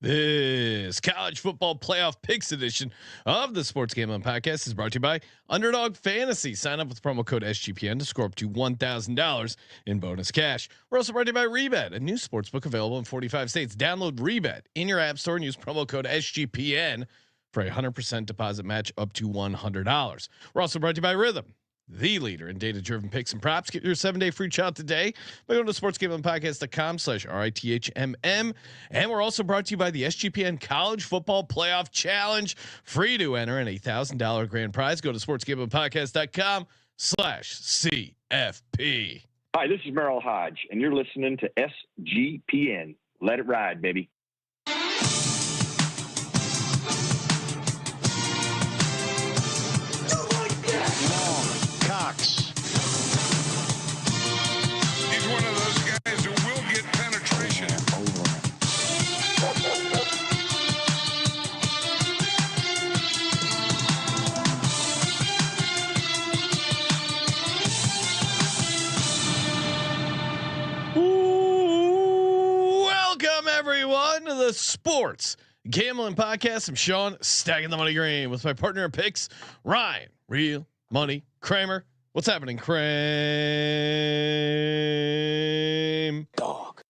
This college football playoff picks edition of the Sports Gambling Podcast is brought to you by Underdog Fantasy. Sign up with promo code SGPN to score up to $1,000 in bonus cash. We're also brought to you by Rebet, a new sportsbook available in 45 states. Download Rebet in your app store and use promo code SGPN for a 100% deposit match up to $100. We're also brought to you by Rhythm, the leader in data-driven picks and props. Get your 7-day free trial today by going to sportsgamblingpodcast.com/RITHMM. And we're also brought to you by the SGPN College Football Playoff Challenge. Free to enter and $1,000 grand prize. Go to sportsgamblingpodcast.com/CFP. Hi, this is Merrill Hodge, and you're listening to SGPN. Let it ride, baby. He's one of those guys who will get penetration. Welcome everyone to the Sports Gambling Podcast. I'm Sean, stacking the money green with my partner in picks, Ryan, Real Money Kramer. What's happening, Kramer? Dog.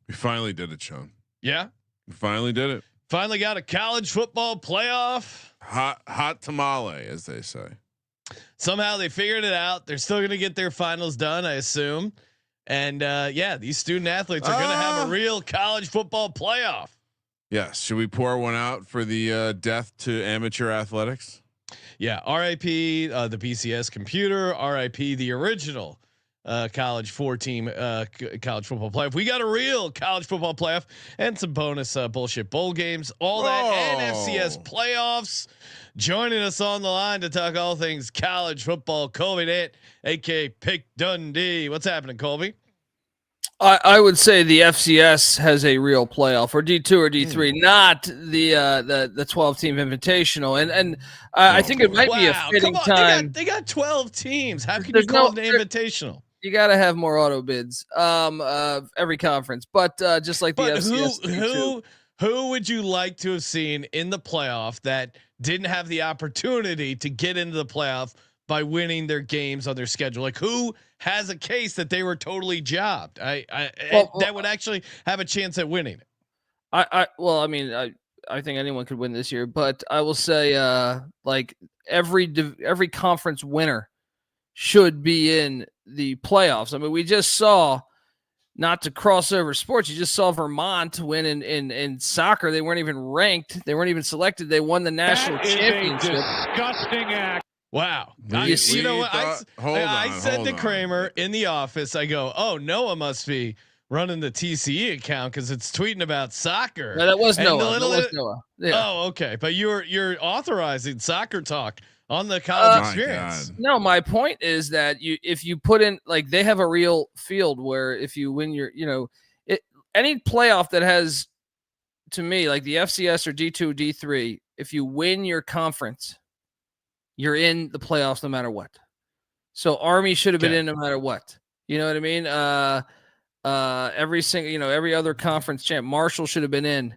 We finally did it, Sean. Yeah, We finally did it. finally got a college football playoff. Hot tamale, as they say. Somehow they figured it out. They're still going to get their finals done, I assume. And yeah, these student athletes are going to have a real college football playoff. Yes. Should we pour one out for the death to amateur athletics? Yeah, RIP the BCS computer, RIP the original college 4-team college football playoff. We got a real college football playoff and some bonus bullshit bowl games, all that and FCS playoffs. Joining us on the line to talk all things college football, Colby Dant, aka Pick Dundee. What's happening, Colby? I would say the FCS has a real playoff, or D2 or D3, not the 12-team invitational. And I think it might be a fitting time. They got 12 teams. How can you call it an invitational? You got to have more auto bids every conference, but just like the FCS. Who would you like to have seen in the playoff that didn't have the opportunity to get into the playoff by winning their games on their schedule? Like, who has a case that they were totally jobbed? That would actually have a chance at winning it. I think anyone could win this year, but I will say like every conference winner should be in the playoffs. I mean, we just saw, not to cross over sports, you just saw Vermont win in soccer. They weren't even ranked. They weren't even selected. They won the national championship. Disgusting act. Wow. You know what? I said to Kramer in the office, I go, "Oh, Noah must be running the TCE account because it's tweeting about soccer." No, that was And Noah. Yeah. Oh, okay. But you're authorizing soccer talk on the college experience. No, my point is that if you put in, like, they have a real field where if you win your, any playoff that has, to me, like the FCS or D2, D3, if you win your conference, you're in the playoffs no matter what. So Army should have been in no matter what. You know what I mean? Every other conference champ, Marshall should have been in.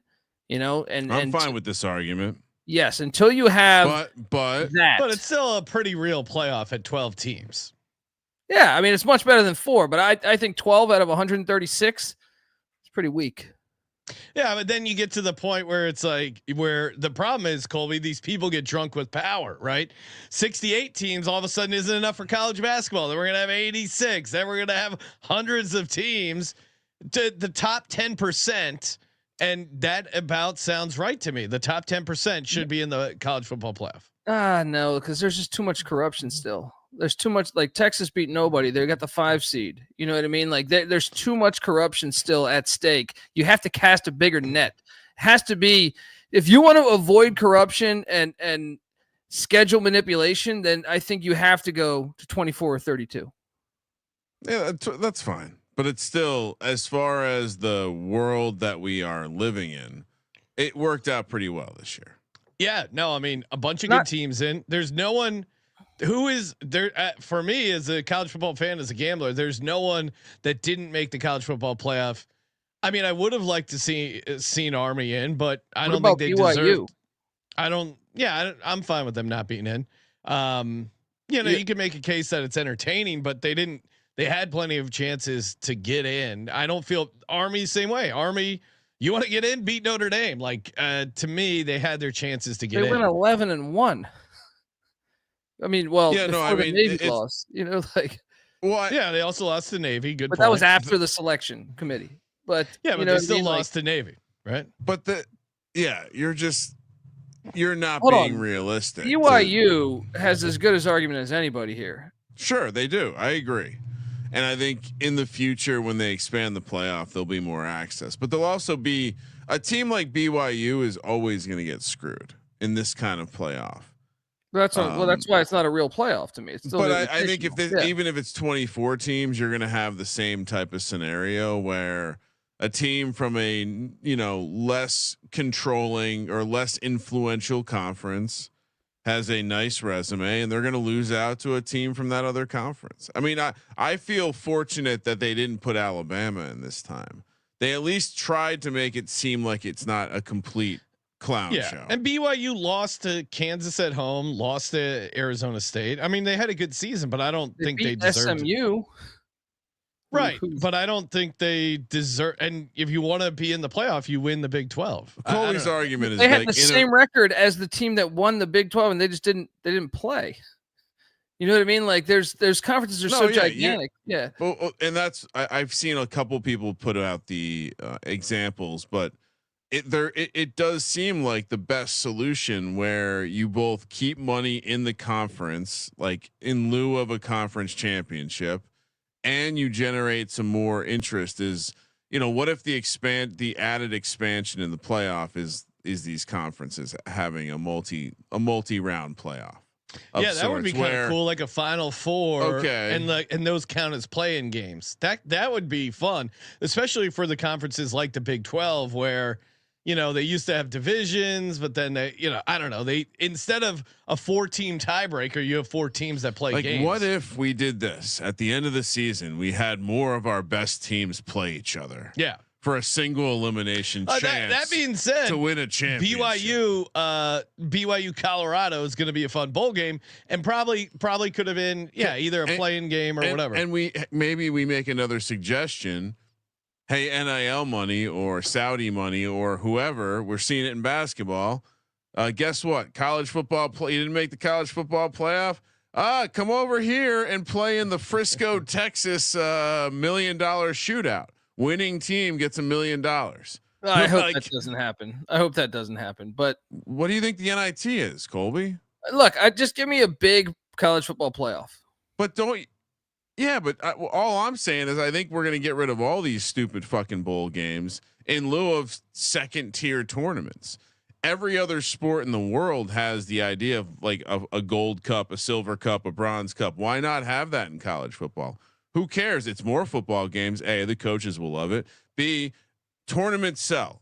I'm fine with this argument. Yes, until you have but it's still a pretty real playoff at 12 teams. Yeah, I mean, it's much better than 4, but I think 12 out of 136 is pretty weak. Yeah, but then you get to the point where it's like, where the problem is, Colby, these people get drunk with power, right? 68 teams all of a sudden isn't enough for college basketball. Then we're going to have 86. Then we're going to have hundreds of teams to the top 10%. And that about sounds right to me. The top 10% should be in the college football playoff. No, because there's just too much corruption still. There's too much, like Texas beat nobody. They got the 5 seed. You know what I mean? Like there's too much corruption still at stake. You have to cast a bigger net. It has to be, if you want to avoid corruption and schedule manipulation, then I think you have to go to 24 or 32. Yeah, that's fine. But it's still, as far as the world that we are living in, it worked out pretty well this year. Yeah, no, I mean, a bunch of good teams in. There's no one who is there for me as a college football fan, as a gambler. There's no one that didn't make the college football playoff I mean, I would have liked to seen Army in, but I What don't think about they BYU? deserved. I don't. Yeah, I'm fine with them not being in. You can make a case that it's entertaining, but they didn't. They had plenty of chances to get in. I don't feel Army same way. Army, you want to get in, beat Notre Dame. Like to me, they had their chances to get They in. went 11-1. I mean, well, Yeah, no, I before the mean, Navy it's loss, like. well, Yeah, they also lost to Navy. Good But point. that was after the selection committee. But Yeah, you but know they what I still mean? lost to Navy, right? but you're not Hold being on. realistic. BYU has as good as argument as anybody here. Sure, they do. I agree. And I think in the future, when they expand the playoff, there'll be more access. But there'll also be a team like BYU is always going to get screwed in this kind of playoff. That's that's why it's not a real playoff to me. It's still But I think if invitational. even if it's 24 teams, you're going to have the same type of scenario where a team from a less controlling or less influential conference has a nice resume and they're going to lose out to a team from that other conference. I mean, I feel fortunate that they didn't put Alabama in this time. They at least tried to make it seem like it's not a complete clown show. And BYU lost to Kansas at home, lost to Arizona State. I mean, they had a good season, but I don't think they deserved SMU. Right, but I don't think they deserve. And if you want to be in the playoff, you win the Big 12. Colby's argument is they had like, the same record as the team that won the Big 12, and they didn't play. You know what I mean? Like there's conferences are so gigantic. Yeah. Well, and that's I've seen a couple people put out the examples, but it does seem like the best solution where you both keep money in the conference, like in lieu of a conference championship, and you generate some more interest. Is what if the added expansion in the playoff is these conferences having a multi round playoff? Yeah, that would be kind of cool, like a Final Four. Okay, and those count as play-in games. That would be fun, especially for the conferences like the Big 12, where they used to have divisions, but then I don't know. They instead of a 4-team tiebreaker, you have 4 teams that play games. What if we did this at the end of the season? We had more of our best teams play each other. Yeah. For a single elimination chance. That being said, to win a championship, BYU Colorado is going to be a fun bowl game, and probably could have been either a play-in game or whatever. And maybe we make another suggestion. Hey, NIL money or Saudi money or whoever, we're seeing it in basketball. Guess what? College football you didn't make the college football playoff. Come over here and play in the Frisco, Texas $1 million shootout. Winning team gets $1 million. I hope that doesn't happen. But what do you think the NIT is, Colby? Look, just give me a big college football playoff. But don't. Yeah, but all I'm saying is I think we're going to get rid of all these stupid fucking bowl games in lieu of second tier tournaments. Every other sport in the world has the idea of like a gold cup, a silver cup, a bronze cup. Why not have that in college football? Who cares? It's more football games. A, the coaches will love it. B, tournaments sell.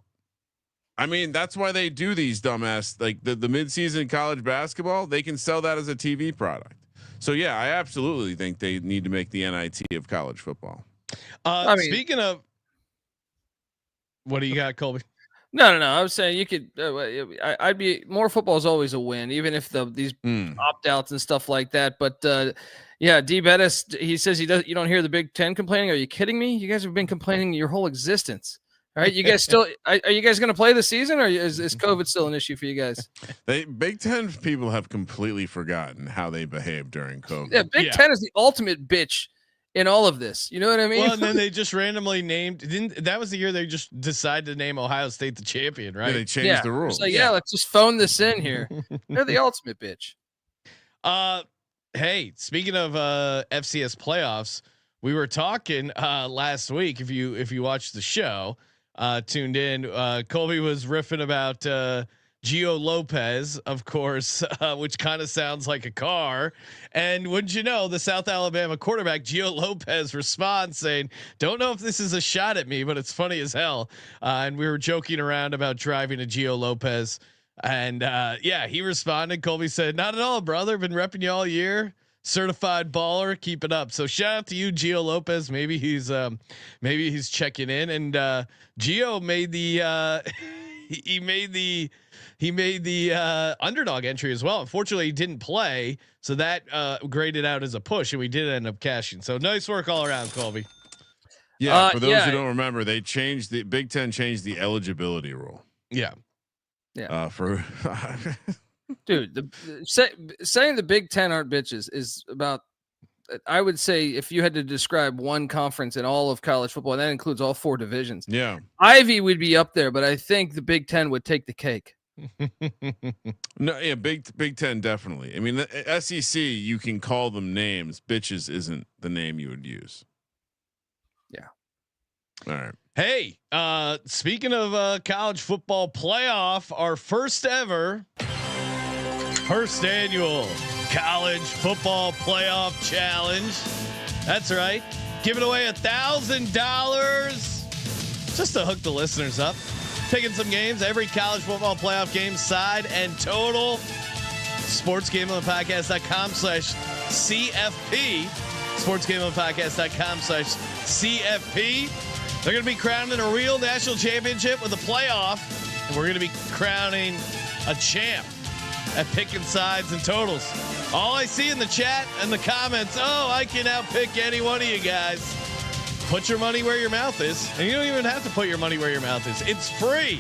I mean, that's why they do these dumbass, like the midseason college basketball. They can sell that as a TV product. So yeah, I absolutely think they need to make the NIT of college football. Speaking of, what do you got, Colby? No. I was saying you could. I'd be more. Football is always a win, even if these opt outs and stuff like that. But yeah, D. Bettis, he says you don't hear the Big Ten complaining. Are you kidding me? You guys have been complaining your whole existence. All right, you guys still are you guys going to play the season, or is COVID still an issue for you guys? Big Ten people have completely forgotten how they behaved during COVID. Yeah, Big Ten is the ultimate bitch in all of this. You know what I mean? Well, and then they just randomly named. That was the year they just decided to name Ohio State the champion, right? Yeah, they changed the rules. So let's just phone this in here. They're the ultimate bitch. Hey, speaking of FCS playoffs, we were talking last week. If you watched the show. Tuned in. Colby was riffing about Gio Lopez, of course, which kind of sounds like a car. And wouldn't you know, the South Alabama quarterback Gio Lopez responds saying, "Don't know if this is a shot at me, but it's funny as hell." And we were joking around about driving a Gio Lopez, and he responded. Colby said, "Not at all, brother. Been repping you all year. certified baller. Keep it up. So shout out to you, Gio Lopez. Maybe he's checking in. And Gio made the he made the underdog entry as well. Unfortunately, he didn't play, so that graded out as a push, and we did end up cashing. So nice work all around, Colby. Yeah, for those who don't remember, they changed the Big Ten changed the eligibility rule. Yeah. For dude, saying the Big Ten aren't bitches is about. I would say if you had to describe one conference in all of college football, and that includes all 4 divisions. Yeah, Ivy would be up there, but I think the Big Ten would take the cake. No, yeah, Big Ten definitely. I mean, the SEC, you can call them names. Bitches isn't the name you would use. Yeah. All right. Hey, speaking of college football playoff, our first annual college football playoff challenge. That's right. Giving away $1,000 just to hook the listeners up. Picking some games, every college football playoff game, side and total. sportsgameonthepodcast.com/CFP. sportsgameonthepodcast.com/CFP. They're going to be crowning a real national championship with a playoff. And we're going to be crowning a champ at picking sides and totals. All I see in the chat and the comments, I can outpick any one of you guys. Put your money where your mouth is. And you don't even have to put your money where your mouth is. It's free.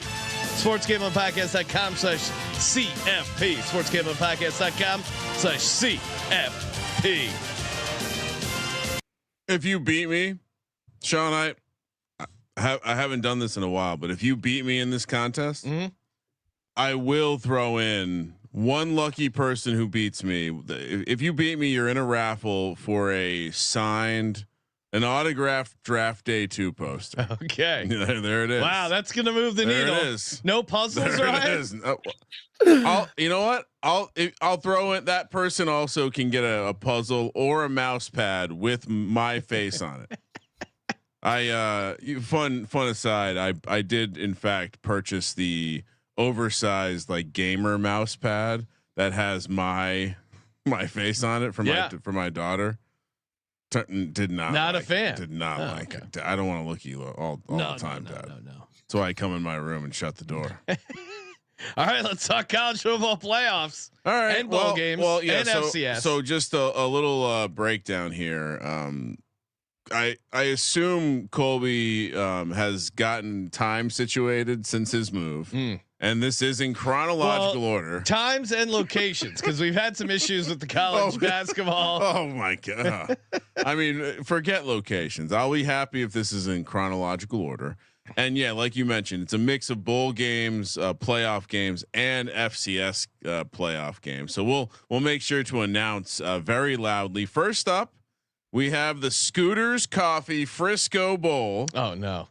sportsgameonthepodcast.com/CFP. sportsgameonthepodcast.com/CFP. If you beat me, Sean, I haven't done this in a while, but if you beat me in this contest, I will throw in one lucky person who beats me. If you beat me, you're in a raffle for an autographed draft day 2 poster. Okay. There it is. Wow, that's gonna move the needle. There it is. No puzzles, there right? It is. You know what? I'll throw it. That person also can get a puzzle or a mouse pad with my face on it. Fun aside. I did in fact purchase the oversized like gamer mouse pad that has my face on it for my daughter. Did not like a fan. Did not like it. I don't want to look at you all the time, Dad. No. So I come in my room and shut the door. All right, let's talk college football playoffs. All right, and bowl games. And FCS. So just a little breakdown here. I assume Colby has gotten time situated since his move. And this is in chronological order. Times and locations, because we've had some issues with the college basketball. Oh my God. I mean, forget locations. I'll be happy if this is in chronological order. And yeah, like you mentioned, it's a mix of bowl games, playoff games, and FCS playoff games. So we'll make sure to announce very loudly. First up, we have the Scooters Coffee Frisco Bowl. Oh no.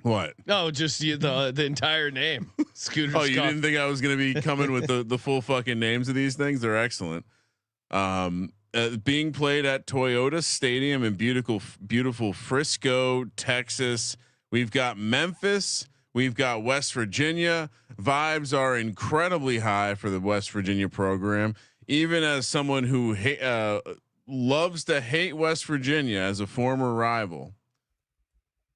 What? No, just the entire name. Scooters. Oh, you didn't think I was going to be coming with the full fucking names of these things? They're excellent. Being played at Toyota Stadium in beautiful Frisco, Texas. We've got Memphis. We've got West Virginia. Vibes are incredibly high for the West Virginia program. Even as someone who loves to hate West Virginia as a former rival.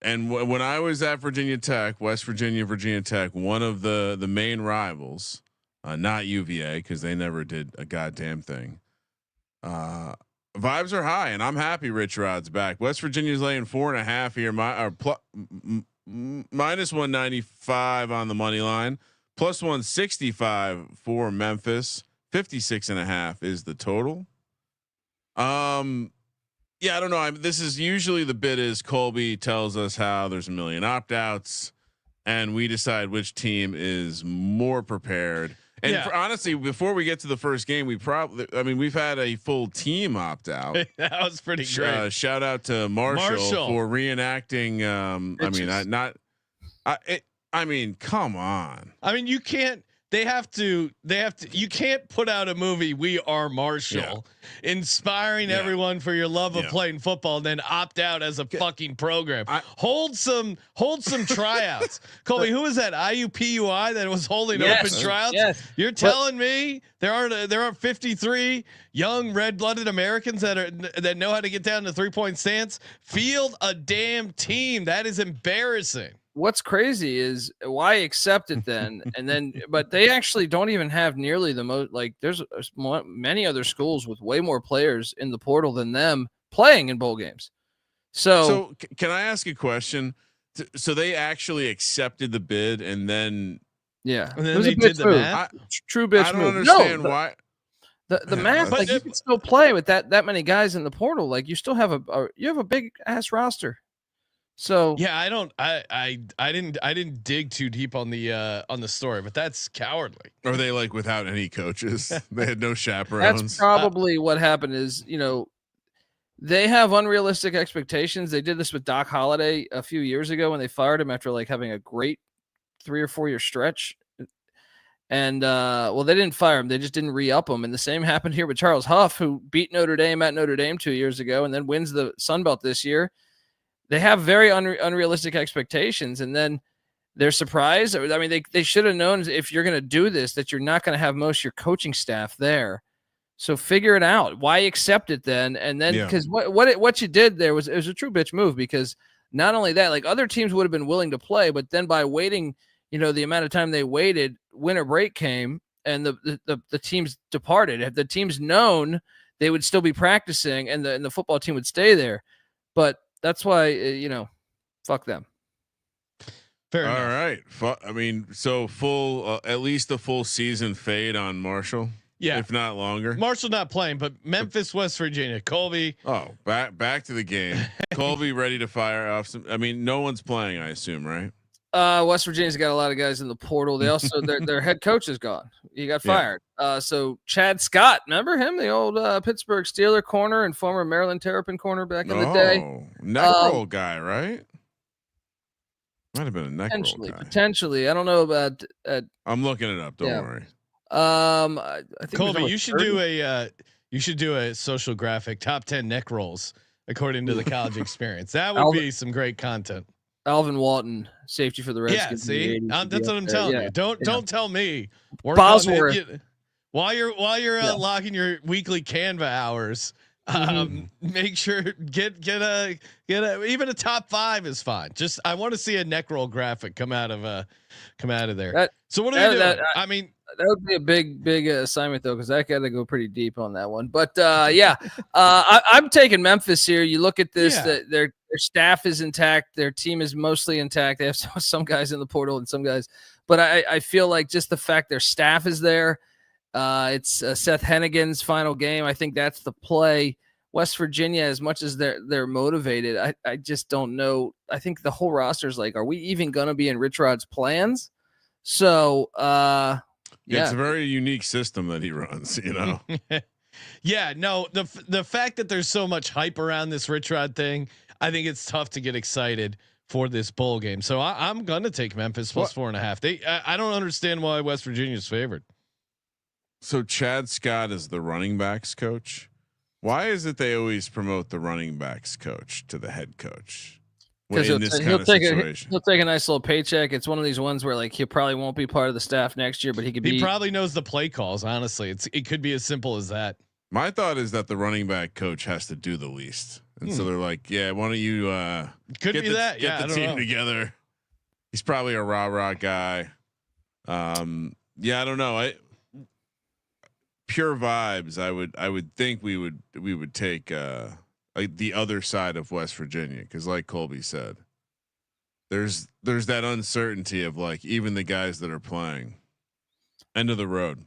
And when I was at Virginia Tech, West Virginia, Virginia Tech, one of the main rivals, not UVA because they never did a goddamn thing. Vibes are high, and I'm happy Rich Rod's back. West Virginia's laying 4.5 here. Minus 195 on the money line, plus 165 for Memphis. 56.5 is the total. Yeah, I don't know. This is usually the bit is Colby tells us how there's a million opt-outs and we decide which team is more prepared. And honestly, before we get to the first game, we've had a full team opt out. That was pretty great. Shout out to Marshall for reenacting. Come on. I mean, you can't. they have to. You can't put out a movie, We Are Marshall, inspiring everyone for your love of playing football, and then opt out as a fucking program. Hold some tryouts. Colby, who was that IUPUI that was holding open tryouts? Yes. You're telling me there are 53 young red-blooded Americans that know how to get down to 3-point stance? Field a damn team. That is embarrassing. What's crazy is why accept it then, and then, but they actually don't even have nearly the most. Like, there's many other schools with way more players in the portal than them playing in bowl games. So can I ask a question? So they actually accepted the bid, and then and then they did the math. True bitch. I don't understand why. The math, like, you can still play with that many guys in the portal. Like, you still have a big ass roster. So yeah, I didn't dig too deep on the story, but that's cowardly. Are they like without any coaches? They had no chaperones. That's probably what happened. Is they have unrealistic expectations. They did this with Doc Holliday a few years ago when they fired him after like having a great 3 or 4 year stretch. And they didn't fire him; they just didn't re-up him. And the same happened here with Charles Huff, who beat Notre Dame at Notre Dame 2 years ago, and then wins the Sun Belt this year. They have very unrealistic expectations, and then they're surprised. I mean, they should have known if you're going to do this that you're not going to have most of your coaching staff there. So figure it out. Why accept it then? And then because what you did there was a true bitch move, because not only that, like, other teams would have been willing to play, but then by waiting, the amount of time they waited, winter break came and the teams departed. Had the teams known, they would still be practicing and the football team would stay there. But that's why, fuck them. Fair enough. All right. I mean, so full, at least a full season fade on Marshall. Yeah, if not longer. Marshall not playing, but Memphis, West Virginia, Colby. Oh, back to the game. Colby ready to fire off some. I mean, no one's playing, I assume, right? West Virginia's got a lot of guys in the portal. They also their head coach is gone. He got fired. So Chad Scott, remember him, the old Pittsburgh Steeler corner and former Maryland Terrapin corner back in the day. Neck roll guy, right? Might have been a neck roll guy. Potentially. I don't know about. I'm looking it up. Don't worry. I think Colby, you should do a social graphic top 10 neck rolls according to the college experience. That would be some great content. Alvin Walton, safety for the Redskins. Yeah, see, that's what I'm telling you. Don't tell me. Bosworth. While you're locking your weekly Canva hours, make sure get a even a top 5 is fine. Just I want to see a neck roll graphic come out of there. So what are we doing? I mean, that would be a big assignment though, because I got to go pretty deep on that one. But I'm taking Memphis here. You look at this, their staff is intact, their team is mostly intact. They have some guys in the portal and some guys, but I feel like just the fact their staff is there. It's Seth Hennigan's final game. I think that's the play. West Virginia, as much as they're motivated, I just don't know. I think the whole roster is like, are we even going to be in Rich Rod's plans? So, it's a very unique system that he runs, Yeah, no, the fact that there's so much hype around this Rich Rod thing, I think it's tough to get excited for this bowl game. So I'm going to take Memphis plus 4.5. I don't understand why West Virginia's favored. So Chad Scott is the running backs coach. Why is it they always promote the running backs coach to the head coach? Because he'll take a nice little paycheck. It's one of these ones where like he probably won't be part of the staff next year, but he probably knows the play calls. Honestly, it could be as simple as that. My thought is that the running back coach has to do the least, and so they're like, "Yeah, why don't you get the team together?" He's probably a rah guy. I don't know. Pure vibes. I would think we would take like the other side of West Virginia, because like Colby said, there's that uncertainty of like even the guys that are playing. End of the road.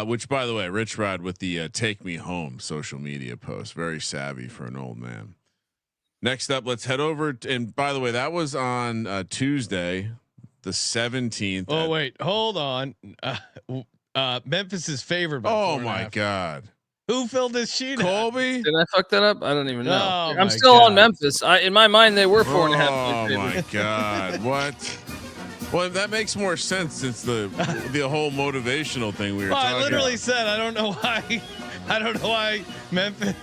Which, by the way, Rich Rod with the "Take Me Home" social media post, very savvy for an old man. Next up, let's head over. And by the way, that was on Tuesday, the 17th. Oh wait, hold on. Memphis is favored by 4.5. My God. Who filled this sheet? Colby? Did I fuck that up? I don't even know. Oh, I'm still on Memphis. In my mind, they were 4.5. Oh my God. What? Well, that makes more sense since the whole motivational thing we were talking I literally about. said I don't know why. I don't know why Memphis.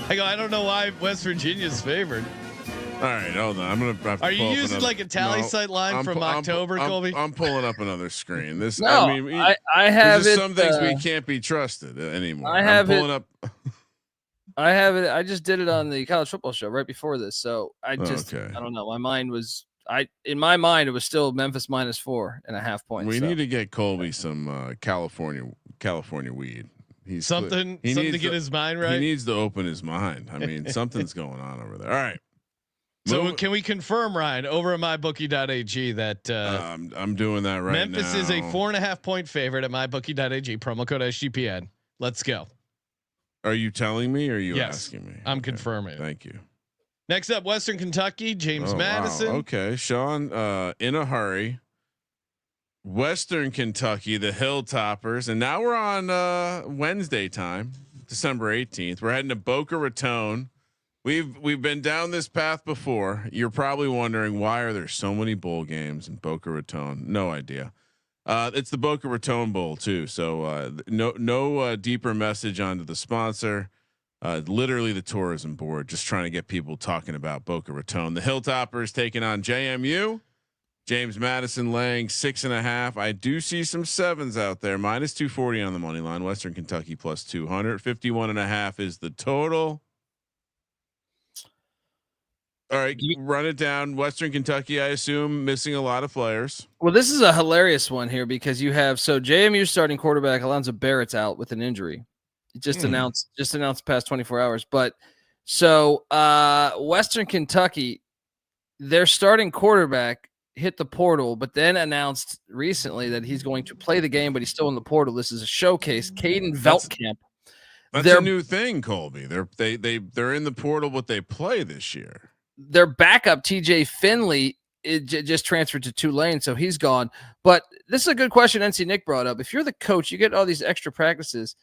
I don't know why West Virginia's favored. All right, hold on. I'm gonna. Have to Are you pull up using another, like a tally site line from October, Colby? I'm pulling up another screen. This. No, I mean, I have there's it. some things we can't be trusted anymore. I have I'm pulling it. up. I have it. I just did it on the college football show right before this, so I just Okay. I don't know. My mind was in my mind it was still Memphis minus 4.5 points. We so. need to get Colby some California weed. He's something he to needs get his mind right. He needs to open his mind. I mean, something's going on over there. All right. So can we confirm, Ryan, over at mybookie.ag that I'm doing that right Memphis now. is a 4.5 point favorite at mybookie.ag, promo code SGPN. Let's go. Are you telling me or are you Yes, asking me? I'm confirming. Thank you. Next up, Western Kentucky, James Madison. Wow. Okay, Sean, in a hurry. Western Kentucky, the Hilltoppers, and now we're on Wednesday time, December 18th. We're heading to Boca Raton. We've been down this path before. You're probably wondering why are there so many bowl games in Boca Raton? No idea. It's the Boca Raton Bowl too. So no deeper message onto the sponsor. Literally the tourism board just trying to get people talking about Boca Raton. The Hilltoppers taking on JMU. James Madison laying 6.5. I do see some sevens out there. Minus 240 on the money line. Western Kentucky plus 200. 51.5 is the total. All right, run it down. Western Kentucky, I assume, missing a lot of players. Well, this is a hilarious one here because you have JMU starting quarterback Alonzo Barrett's out with an injury. It just announced past 24 hours. But Western Kentucky, their starting quarterback hit the portal, but then announced recently that he's going to play the game, but he's still in the portal. This is a showcase. Caden Veltkamp. That's a new thing, Colby. They're in the portal, but they play this year. Their backup TJ Finley just transferred to Tulane, so he's gone. But this is a good question NC Nick brought up. If you're the coach, you get all these extra practices.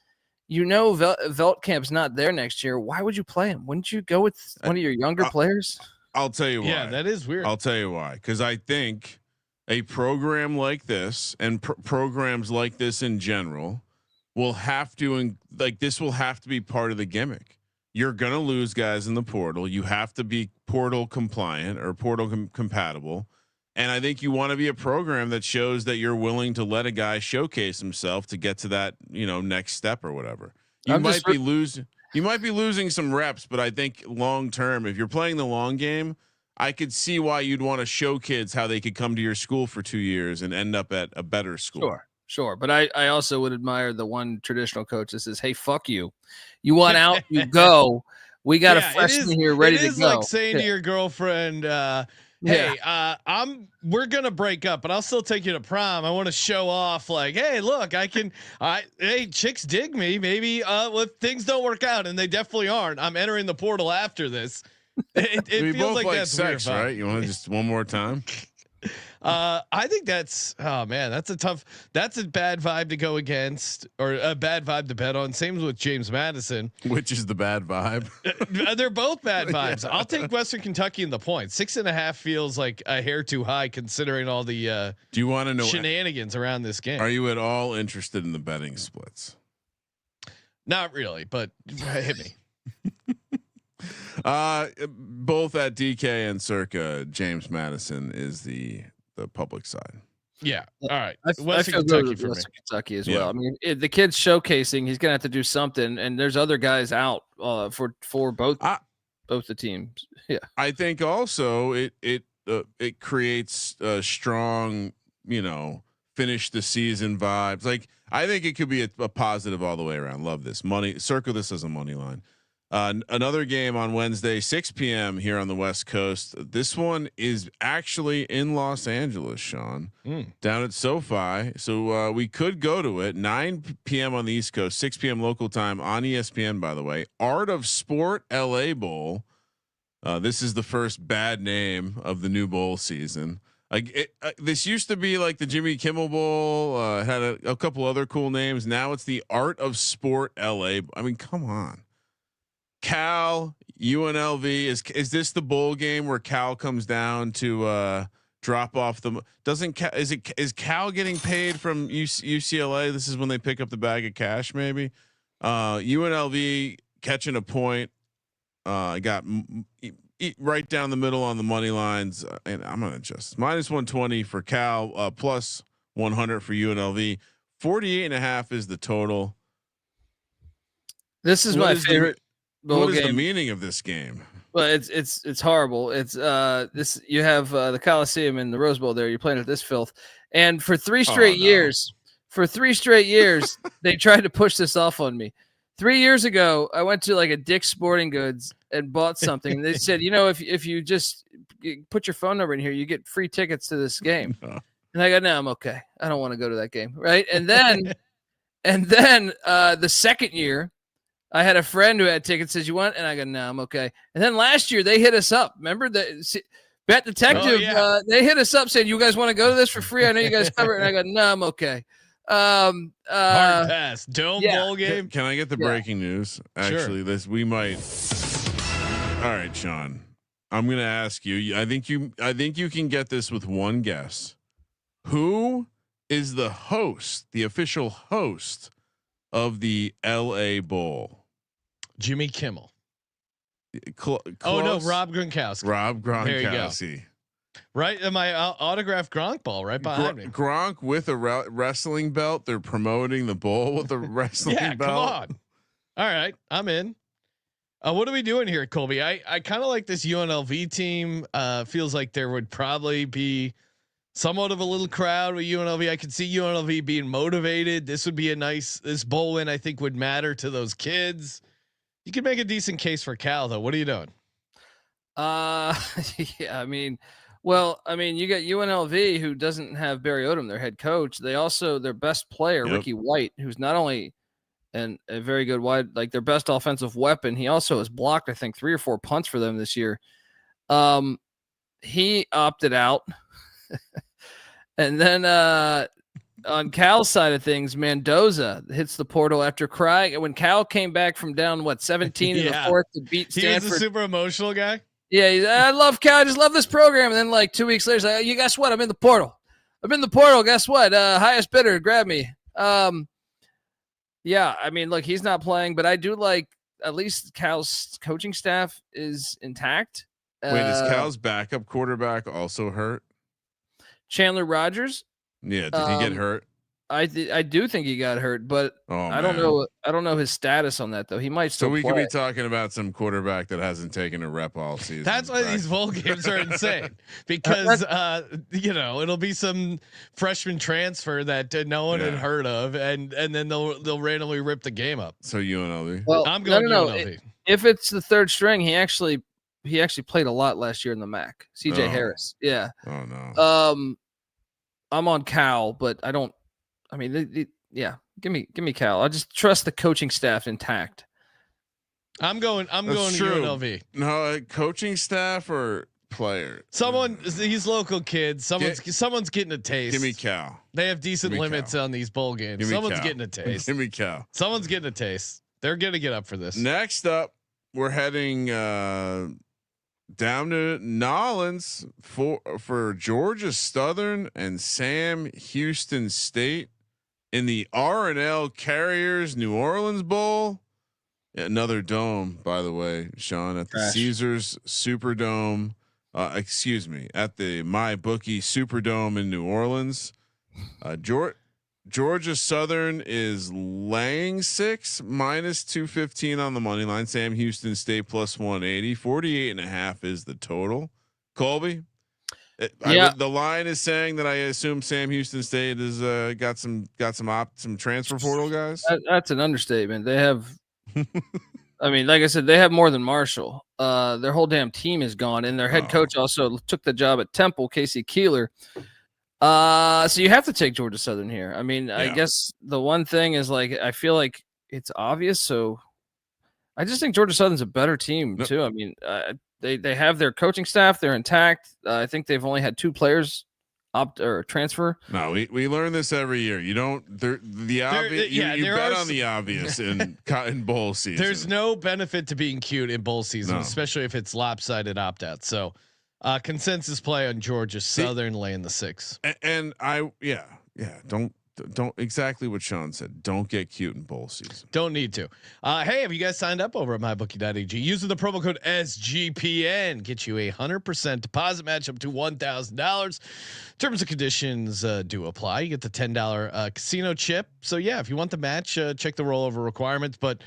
Veltkamp's not there next year. Why would you play him? Wouldn't you go with one of your younger players? I'll tell you why. Yeah, that is weird. I'll tell you why. Because I think a program like this and programs like this in general will have to this will have to be part of the gimmick. You're going to lose guys in the portal. You have to be portal compliant or portal compatible. And I think you want to be a program that shows that you're willing to let a guy showcase himself to get to that, next step or whatever. You might be losing some reps, but I think long term, if you're playing the long game, I could see why you'd want to show kids how they could come to your school for 2 years and end up at a better school. Sure. But I also would admire the one traditional coach that says, "Hey, fuck you. You want out, you go. We got a freshman here ready to go." It is like saying to your girlfriend, "Hey, we're gonna break up, but I'll still take you to prom. I want to show off, like, hey, look, hey, chicks dig me. Maybe if things don't work out, and they definitely aren't, I'm entering the portal after this." It we feels both like that's sex, weird, right? You want to just one more time? I think that's that's a bad vibe to go against, or a bad vibe to bet on. Same with James Madison. Which is the bad vibe? They're both bad vibes. Yeah. I'll take Western Kentucky in the points. 6.5 feels like a hair too high considering all the do you want to know shenanigans around this game? Are you at all interested in the betting splits? Not really, but hit me. Both at DK and Circa, James Madison is the public side. Yeah. All right. Western Kentucky as well. I mean, the kid's showcasing. He's gonna have to do something, and there's other guys out for both the teams. Yeah. I think also it creates a strong, finish the season vibes. Like I think it could be a positive all the way around. Love this money. Circle this as a money line. Another game on Wednesday, 6 p.m. here on the West Coast. This one is actually in Los Angeles, Sean, down at SoFi. So we could go to it. 9 p.m. on the East Coast, 6 p.m. local time on ESPN, by the way. Art of Sport LA Bowl. This is the first bad name of the new bowl season. This used to be like the Jimmy Kimmel Bowl. Had a couple other cool names. Now it's the Art of Sport LA. I mean, come on. Cal, UNLV, is this the bowl game where Cal comes down to drop off the. Is Cal getting paid from UCLA? This is when they pick up the bag of cash, maybe. UNLV catching a point. Got right down the middle on the money lines, and I'm gonna adjust -120 for Cal, plus 100 for UNLV. 48.5 is the total. This is my favorite bowl game. What is the game. meaning of this game? Well, it's horrible. It's this. You have the Coliseum and the Rose Bowl there. You're playing at this filth, and for 3 straight years, they tried to push this off on me. 3 years ago, I went to like a Dick's Sporting Goods and bought something. And they said, if you just put your phone number in here, you get free tickets to this game. No. And I go, no, I'm okay. I don't want to go to that game, right? And then, the second year, I had a friend who had tickets. Says, you want? And I go, no, I'm okay. And then last year they hit us up. Remember the Bet Detective? They hit us up saying, you guys want to go to this for free? I know you guys cover it. And I go, no, I'm okay. Hard pass. Dome bowl game. Can I get the breaking news? Actually, sure. we might. All right, Sean. I'm going to ask you. I think you can get this with one guess. Who is the host, the official host of the LA Bowl? Jimmy Kimmel. Oh no, Rob Gronkowski. There you go. Right, my autographed Gronk ball right behind me. Gronk with a wrestling belt. They're promoting the bowl with a wrestling belt. Come on. All right, I'm in. What are we doing here, Colby? I kind of like this UNLV team. Feels like there would probably be somewhat of a little crowd with UNLV. I could see UNLV being motivated. This would be this bowl win I think would matter to those kids. You could make a decent case for Cal though. What are you doing? Yeah, I mean, you got UNLV who doesn't have Barry Odom, their head coach. They also their best player, Ricky White, who's not only a very good wide, like their best offensive weapon. He also has blocked, I think, 3 or 4 punts for them this year. He opted out. And then on Cal's side of things, Mendoza hits the portal after crying. When Cal came back from down 17 in the fourth to beat Stanford. He was a super emotional guy. Yeah, I love Cal. I just love this program. And then like 2 weeks later, he's like, you guess what? I'm in the portal. Guess what? Highest bidder, grab me. Yeah, I mean, look, he's not playing, but I do like at least Cal's coaching staff is intact. Wait, is Cal's backup quarterback also hurt? Chandler Rogers. Yeah, did he get hurt? I do think he got hurt, but I don't know. I don't know his status on that though. He might still. So we play. could be talking about some quarterback that hasn't taken a rep all season. That's why these bowl games are insane because it'll be some freshman transfer that no one had heard of, and then they'll randomly rip the game up. So UNLV. Well, I'm going UNLV. If it's the third string, he actually played a lot last year in the MAC. CJ Harris. Yeah. Oh no. I'm on Cal, but I don't. I mean, give me Cal. I just trust the coaching staff intact. I'm going to UNLV. No, coaching staff or player. These local kids. Someone's getting a taste. Give me Cal. They have decent limits on these bowl games. Someone's getting a taste. Give me Cal. Someone's getting a taste. They're gonna get up for this. Next up, we're heading down to Nolens for Georgia Southern and Sam Houston State in the R&L Carriers New Orleans Bowl. Another dome, by the way, Sean, at the Caesars Superdome. At the MyBookie Superdome in New Orleans. Georgia Southern is laying 6 -215 on the money line. Sam Houston State plus 180. 48.5 is the total. Colby, the line is saying that I assume Sam Houston State is got some transfer portal guys. That's an understatement. They have. I mean, like I said, they have more than Marshall. Their whole damn team is gone, and their head coach also took the job at Temple, Casey Keeler. So you have to take Georgia Southern here. I mean, I guess the one thing is like I feel like it's obvious. So I just think Georgia Southern's a better team too. I mean, they have their coaching staff; they're intact. I think they've only had 2 players opt or transfer. No, we learn this every year. You don't the obvious. You bet on the obvious in bowl season. There's no benefit to being cute in bowl season, especially if it's lopsided opt out. So Consensus play on Georgia Southern laying the 6. And yeah. Don't exactly what Sean said. Don't get cute in bowl season. Don't need to. Hey, have you guys signed up over at mybookie.ag? Using the promo code SGPN, get you 100% deposit match up to $1,000. Terms and conditions do apply. You get the $10 casino chip. So yeah, if you want the match, check the rollover requirements. But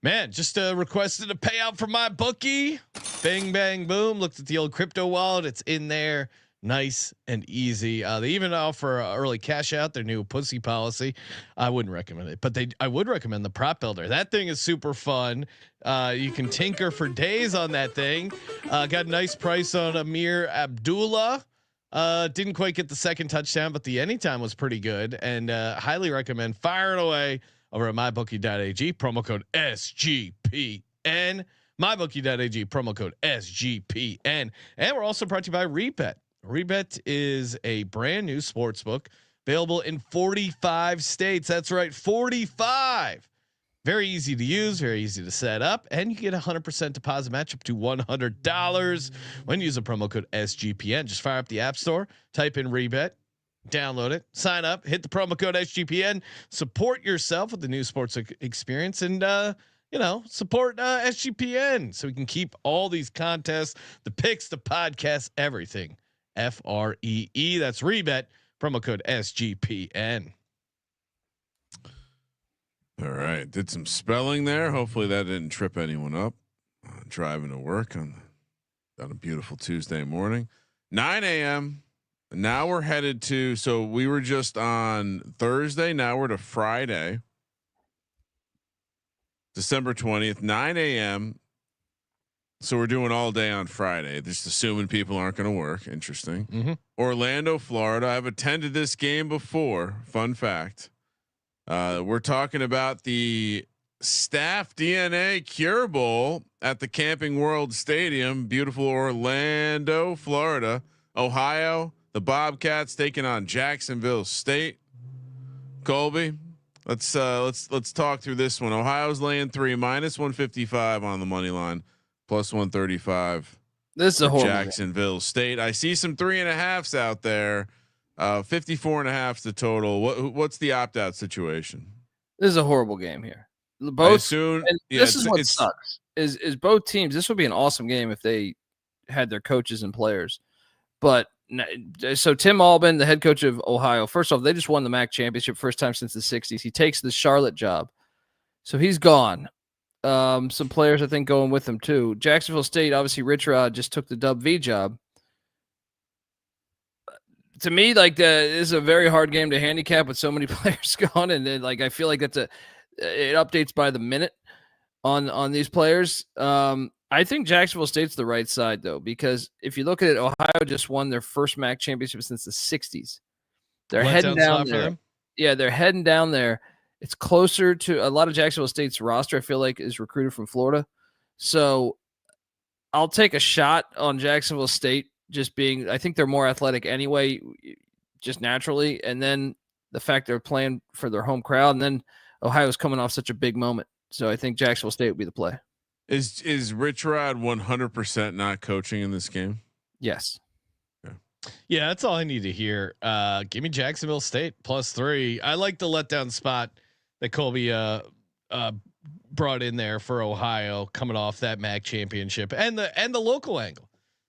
man, just requested a payout from my bookie. Bang, bang, boom. Looked at the old crypto wallet. It's in there. Nice and easy. They even offer early cash out, their new pussy policy. I wouldn't recommend it, but I would recommend the prop builder. That thing is super fun. You can tinker for days on that thing. Got a nice price on Amir Abdullah. Didn't quite get the second touchdown, but the anytime was pretty good, and highly recommend firing away over at mybookie.ag. Promo code SGPN. Mybookie.ag. Promo code SGPN. And we're also brought to you by Rebet. Rebet is a brand new sports book available in 45 states. That's right, 45. Very easy to use, very easy to set up, and you get 100% deposit match up to $100 when you use the promo code SGPN. Just fire up the App Store, type in Rebet, download it, sign up, hit the promo code SGPN, support yourself with the new sports experience, and support SGPN so we can keep all these contests, the picks, the podcasts, everything. FREE. That's Rebet. Promo code SGPN. All right, did some spelling there. Hopefully that didn't trip anyone up. Driving to work on a beautiful Tuesday morning, 9 a.m. Now we're headed to. So we were just on Thursday. Now we're to Friday, December 20th, 9 a.m. So we're doing all day on Friday, just assuming people aren't going to work. Interesting. Mm-hmm. Orlando, Florida. I've attended this game before. Fun fact. We're talking about the Staff DNA Cure Bowl at the Camping World Stadium. Beautiful Orlando, Florida. Ohio, the Bobcats taking on Jacksonville State. Colby, let's talk through this one. Ohio's laying 3, -155 on the money line. +135. This is a horrible Jacksonville State. I see some 3.5s out there. 54.5 the total. What's the opt out situation? This is a horrible game here. Both. This is what sucks. Is both teams. This would be an awesome game if they had their coaches and players. But so Tim Albin, the head coach of Ohio. First off, they just won the MAC championship, first time since the '60s. He takes the Charlotte job, so he's gone. Some players I think going with him too. Jacksonville State, obviously Rich Rod just took the Dub V job. To me, this is a very hard game to handicap with so many players gone, and then, I feel like it updates by the minute on these players. I think Jacksonville State's the right side though, because if you look at it, Ohio just won their first MAC championship since the '60s. They're heading down there. Yeah, they're heading down there. It's closer to a lot of Jacksonville State's roster. I feel like is recruited from Florida, so I'll take a shot on Jacksonville State. Just being, I think they're more athletic anyway, just naturally, and then the fact they're playing for their home crowd, and then Ohio's coming off such a big moment, so I think Jacksonville State would be the play. Is Rich Rod 100% not coaching in this game? Yes. Yeah, that's all I need to hear. Give me Jacksonville State +3. I like the letdown spot that Colby brought in there for Ohio, coming off that MAC championship, and the local angle.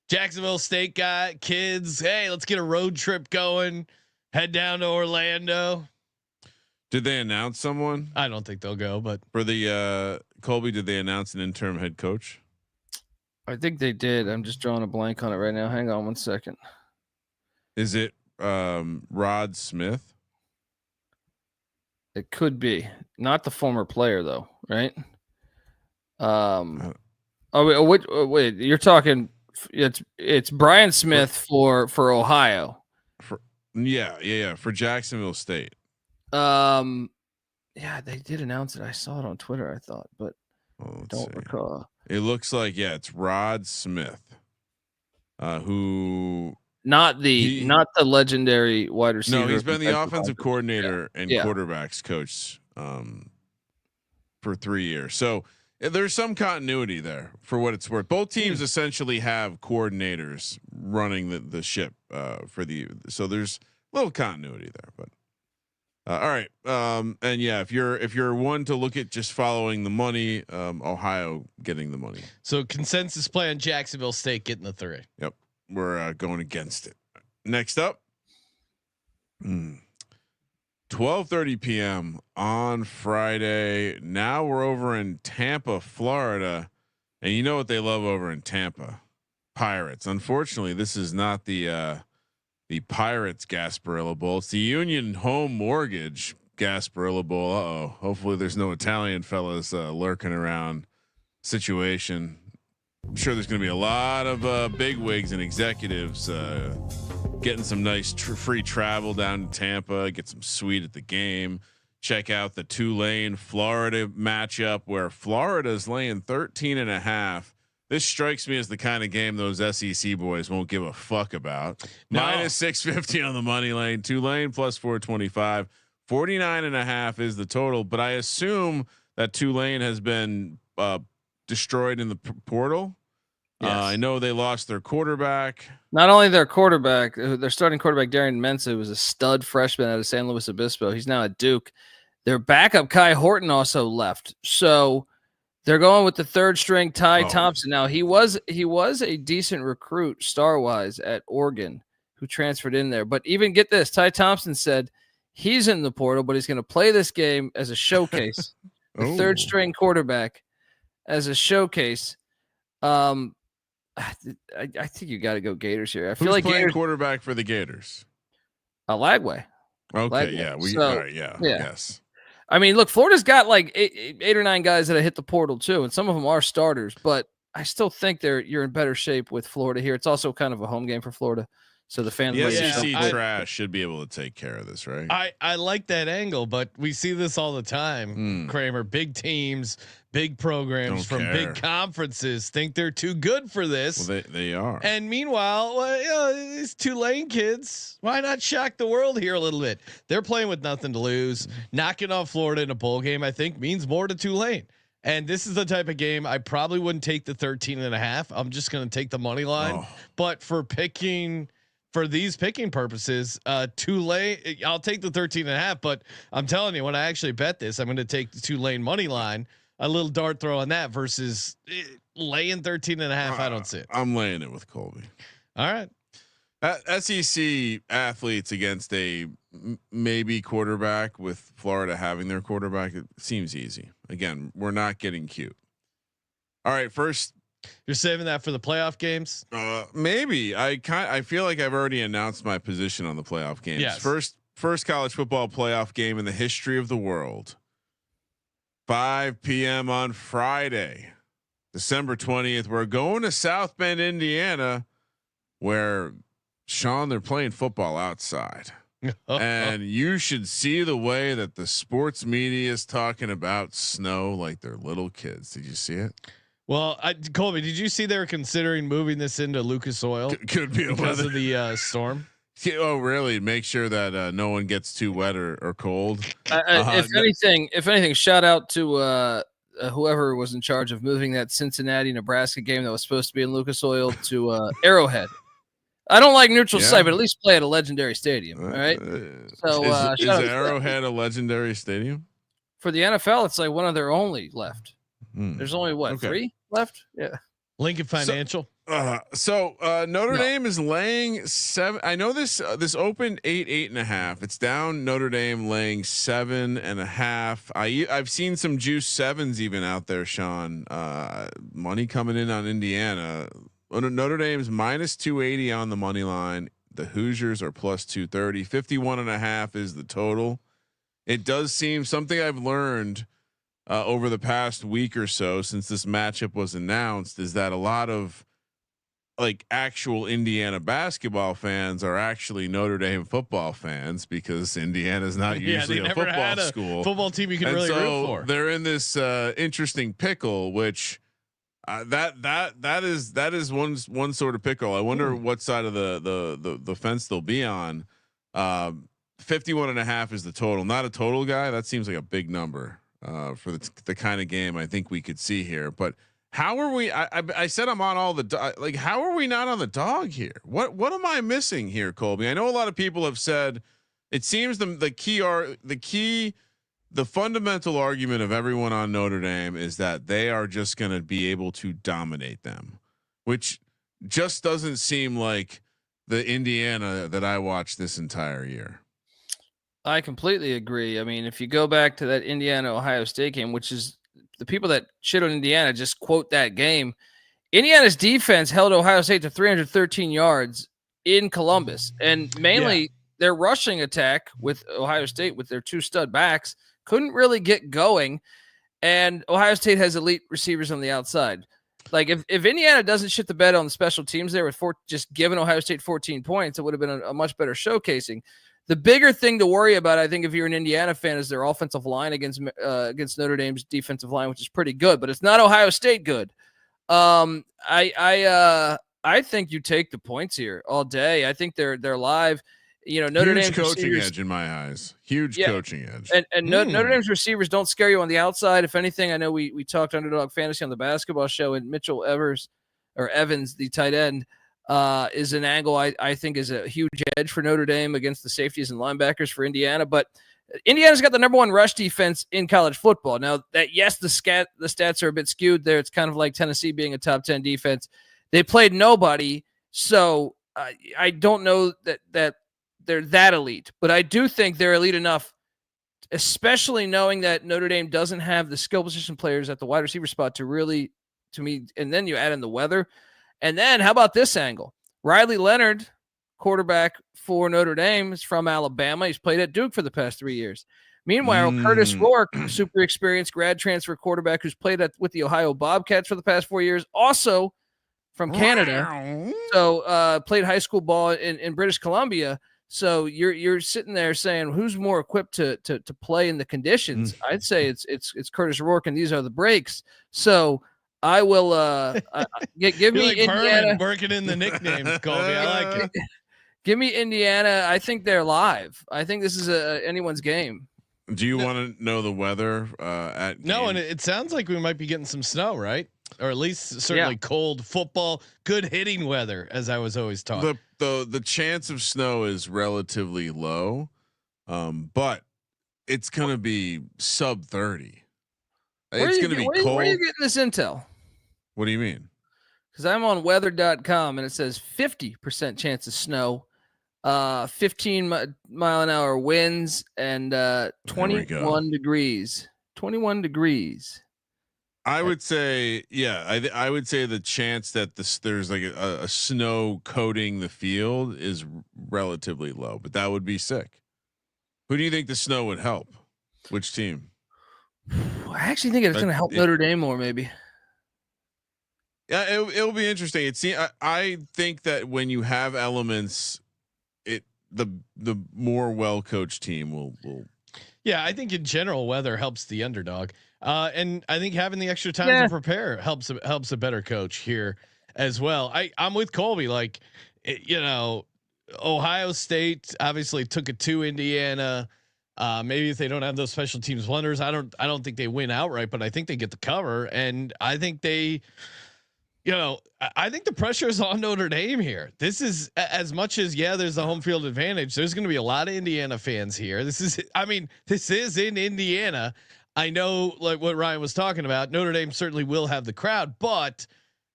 Jacksonville State got kids. Hey, let's get a road trip going. Head down to Orlando. Did they announce someone? I don't think they'll go, but for the Colby, did they announce an interim head coach? I think they did. I'm just drawing a blank on it right now. Hang on one second. Is it Rod Smith? It could be, not the former player though, right? Wait, you're talking. It's Brian Smith for Ohio. Yeah. For Jacksonville State. Yeah, they did announce it. I saw it on Twitter, I thought, but don't recall. It looks like it's Rod Smith, who not the legendary wide receiver. No, he's been the offensive coordinator and quarterbacks coach for 3 years. So There's some continuity there for what it's worth. Both teams essentially have coordinators running the ship so there's a little continuity there, but all right. And yeah, if you're one to look at just following the money, Ohio getting the money. So consensus play on Jacksonville State getting the 3. Yep. We're going against it. Next up. 12:30 p.m. on Friday. Now we're over in Tampa, Florida, and you know what they love over in Tampa? Pirates. Unfortunately, this is not the Pirates Gasparilla Bowl. It's the Union Home Mortgage Gasparilla Bowl. Uh-oh. Hopefully there's no Italian fellas lurking around situation. I'm sure there's going to be a lot of big wigs and executives getting some nice free travel down to Tampa, get some suite at the game, check out the Tulane Florida matchup where Florida's laying 13.5. This strikes me as the kind of game those SEC boys won't give a fuck about. No. Minus 650 on the money lane. Tulane plus 425. 49.5 is the total, but I assume that Tulane has been destroyed in the portal. Yes. I know they lost their quarterback. Not only their quarterback, their starting quarterback Darian Mensah, who was a stud freshman out of San Luis Obispo. He's now at Duke. Their backup Kai Horton also left. So they're going with the third string Ty Thompson. Now he was a decent recruit star wise at Oregon who transferred in there. But even get this, Ty Thompson said he's in the portal, but he's going to play this game as a showcase. The third string quarterback as a showcase. I think you got to go Gators here. I feel like playing quarterback for the Gators. Lagway. Okay, Lagway. Yeah, all right, yeah, yes. I mean, look, Florida's got like eight or nine guys that have hit the portal too, and some of them are starters. But I still think you're in better shape with Florida here. It's also kind of a home game for Florida, so the fans. The SEC trash should be able to take care of this, right? I like that angle, but we see this all the time. Kramer, big teams, big programs from big conferences think they're too good for this. Well, they are. And meanwhile, these Tulane kids, why not shock the world here a little bit? They're playing with nothing to lose. Knocking off Florida in a bowl game, I think, means more to Tulane. And this is the type of game I probably wouldn't take the 13.5. I'm just going to take the money line. But for these picking purposes, Tulane, I'll take the 13.5. But I'm telling you, when I actually bet this, I'm going to take the Tulane money line. A little dart throw on that versus laying 13.5. I don't see it. I'm laying it with Colby. All right. SEC athletes against a maybe quarterback with Florida having their quarterback. It seems easy. Again, we're not getting cute. All right. First, you're saving that for the playoff games. Maybe I feel like I've already announced my position on the playoff games. Yes. First college football playoff game in the history of the world. 5 p.m. on Friday, December 20th. We're going to South Bend, Indiana, where Sean, they're playing football outside. And you should see the way that the sports media is talking about snow like they're little kids. Did you see it? Well, Colby, did you see they were considering moving this into Lucas Oil? Could be because of the storm. Oh, really? Make sure that no one gets too wet or cold. If anything, shout out to whoever was in charge of moving that Cincinnati, Nebraska game that was supposed to be in Lucas Oil to Arrowhead. I don't like neutral site, but at least play at a legendary stadium. All right. So is Arrowhead a legendary stadium for the NFL? It's like one of their only left. There's only 3 left. Yeah. Lincoln Financial. So Notre Dame is laying 7. I know this opened 8.5. It's down. Notre Dame laying 7.5. I've seen some juice 7s even out there, Sean. Money coming in on Indiana. Notre Dame's minus 280 on the money line. The Hoosiers are plus 230. 51.5 is the total. It does seem something I've learned over the past week or so since this matchup was announced is that a lot of like actual Indiana basketball fans are actually Notre Dame football fans because Indiana's not usually a football school. Football team you can really root for. They're in this interesting pickle, which that is one sort of pickle. I wonder what side of the fence they'll be on. 51.5 is the total. Not a total guy. That seems like a big number. for the kind of game I think we could see here. But how are we? I said I'm on all the like. How are we not on the dog here? What am I missing here, Colby? I know a lot of people have said it seems the fundamental argument of everyone on Notre Dame is that they are just going to be able to dominate them, which just doesn't seem like the Indiana that I watched this entire year. I completely agree. I mean, if you go back to that Indiana Ohio State game, which is the people that shit on Indiana just quote that game. Indiana's defense held Ohio State to 313 yards in Columbus, and mainly their rushing attack with Ohio State with their two stud backs couldn't really get going. And Ohio State has elite receivers on the outside. Like if Indiana doesn't shit the bed on the special teams there with just giving Ohio State 14 points, it would have been a much better showcasing. The bigger thing to worry about, I think, if you're an Indiana fan, is their offensive line against Notre Dame's defensive line, which is pretty good, but it's not Ohio State good. I think you take the points here all day. I think they're live. You know, Notre Dame's coaching edge in my eyes. Huge coaching edge. And Notre Dame's receivers don't scare you on the outside. If anything, I know we talked Underdog Fantasy on the basketball show, and Mitchell Evans, the tight end, is an angle I think is a huge edge for Notre Dame against the safeties and linebackers for Indiana. But Indiana's got the number one rush defense in college football. Now that, yes, the stats are a bit skewed there. It's kind of like Tennessee being a top 10 defense. They played nobody. So I don't know that they're that elite, but I do think they're elite enough, especially knowing that Notre Dame doesn't have the skill position players at the wide receiver spot to me. And then you add in the weather. And then how about this angle? Riley Leonard, quarterback for Notre Dame, is from Alabama. He's played at Duke for the past 3 years. Meanwhile, Curtis Rourke, super experienced grad transfer quarterback who's played with the Ohio Bobcats for the past 4 years, also from Canada. So played high school ball in British Columbia. So you're sitting there saying who's more equipped to play in the conditions? I'd say it's Curtis Rourke, and these are the breaks. So I will give me like Indiana working in the nicknames, Colby. I like it. Give me Indiana. I think they're live. I think this is anyone's game. Do you want to know the weather at No, and it sounds like we might be getting some snow, right? Or at least certainly cold football, good hitting weather, as I was always taught. The chance of snow is relatively low, but it's gonna be sub 30. It's gonna be cold. Where are you getting this intel? What do you mean? Because I'm on weather.com and it says 50% chance of snow, 15 mile an hour winds, and 21 degrees. 21 degrees. I would say, I would say the chance that there's like a snow coating the field is relatively low, but that would be sick. Who do you think the snow would help? Which team? I actually think it's going to help Notre Dame more, maybe. Yeah, it'll be interesting. I think that when you have elements, the more well coached team will. Yeah, I think in general weather helps the underdog. And I think having the extra time to prepare helps a better coach here as well. I'm with Colby. Like, Ohio State obviously took it to Indiana. Maybe if they don't have those special teams wonders, I don't think they win outright, but I think they get the cover. And I think I think the pressure is on Notre Dame here. This is as much as there's the home field advantage. There's going to be a lot of Indiana fans here. This is in Indiana. I know, like what Ryan was talking about, Notre Dame certainly will have the crowd, but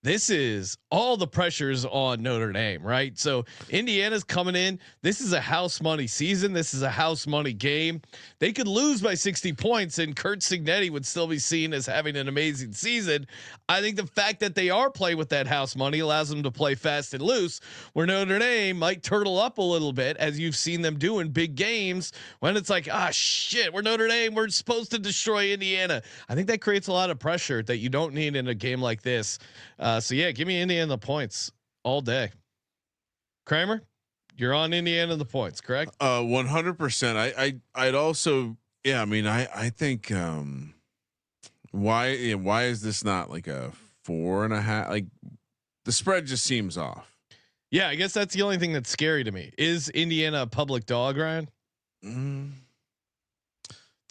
this is all the pressures on Notre Dame, right? So Indiana's coming in. This is a house money season. This is a house money game. They could lose by 60 points and Kurt Cignetti would still be seen as having an amazing season. I think the fact that they are playing with that house money allows them to play fast and loose, where Notre Dame might turtle up a little bit, as you've seen them do in big games when it's like, shit, we're Notre Dame. We're supposed to destroy Indiana. I think that creates a lot of pressure that you don't need in a game like this. Give me Indiana the points all day. Kramer, you're on Indiana the points, correct? 100%. I'd also, I think, why is this not like a 4.5? Like the spread just seems off. Yeah, I guess that's the only thing that's scary to me. Is Indiana a public dog, Ryan?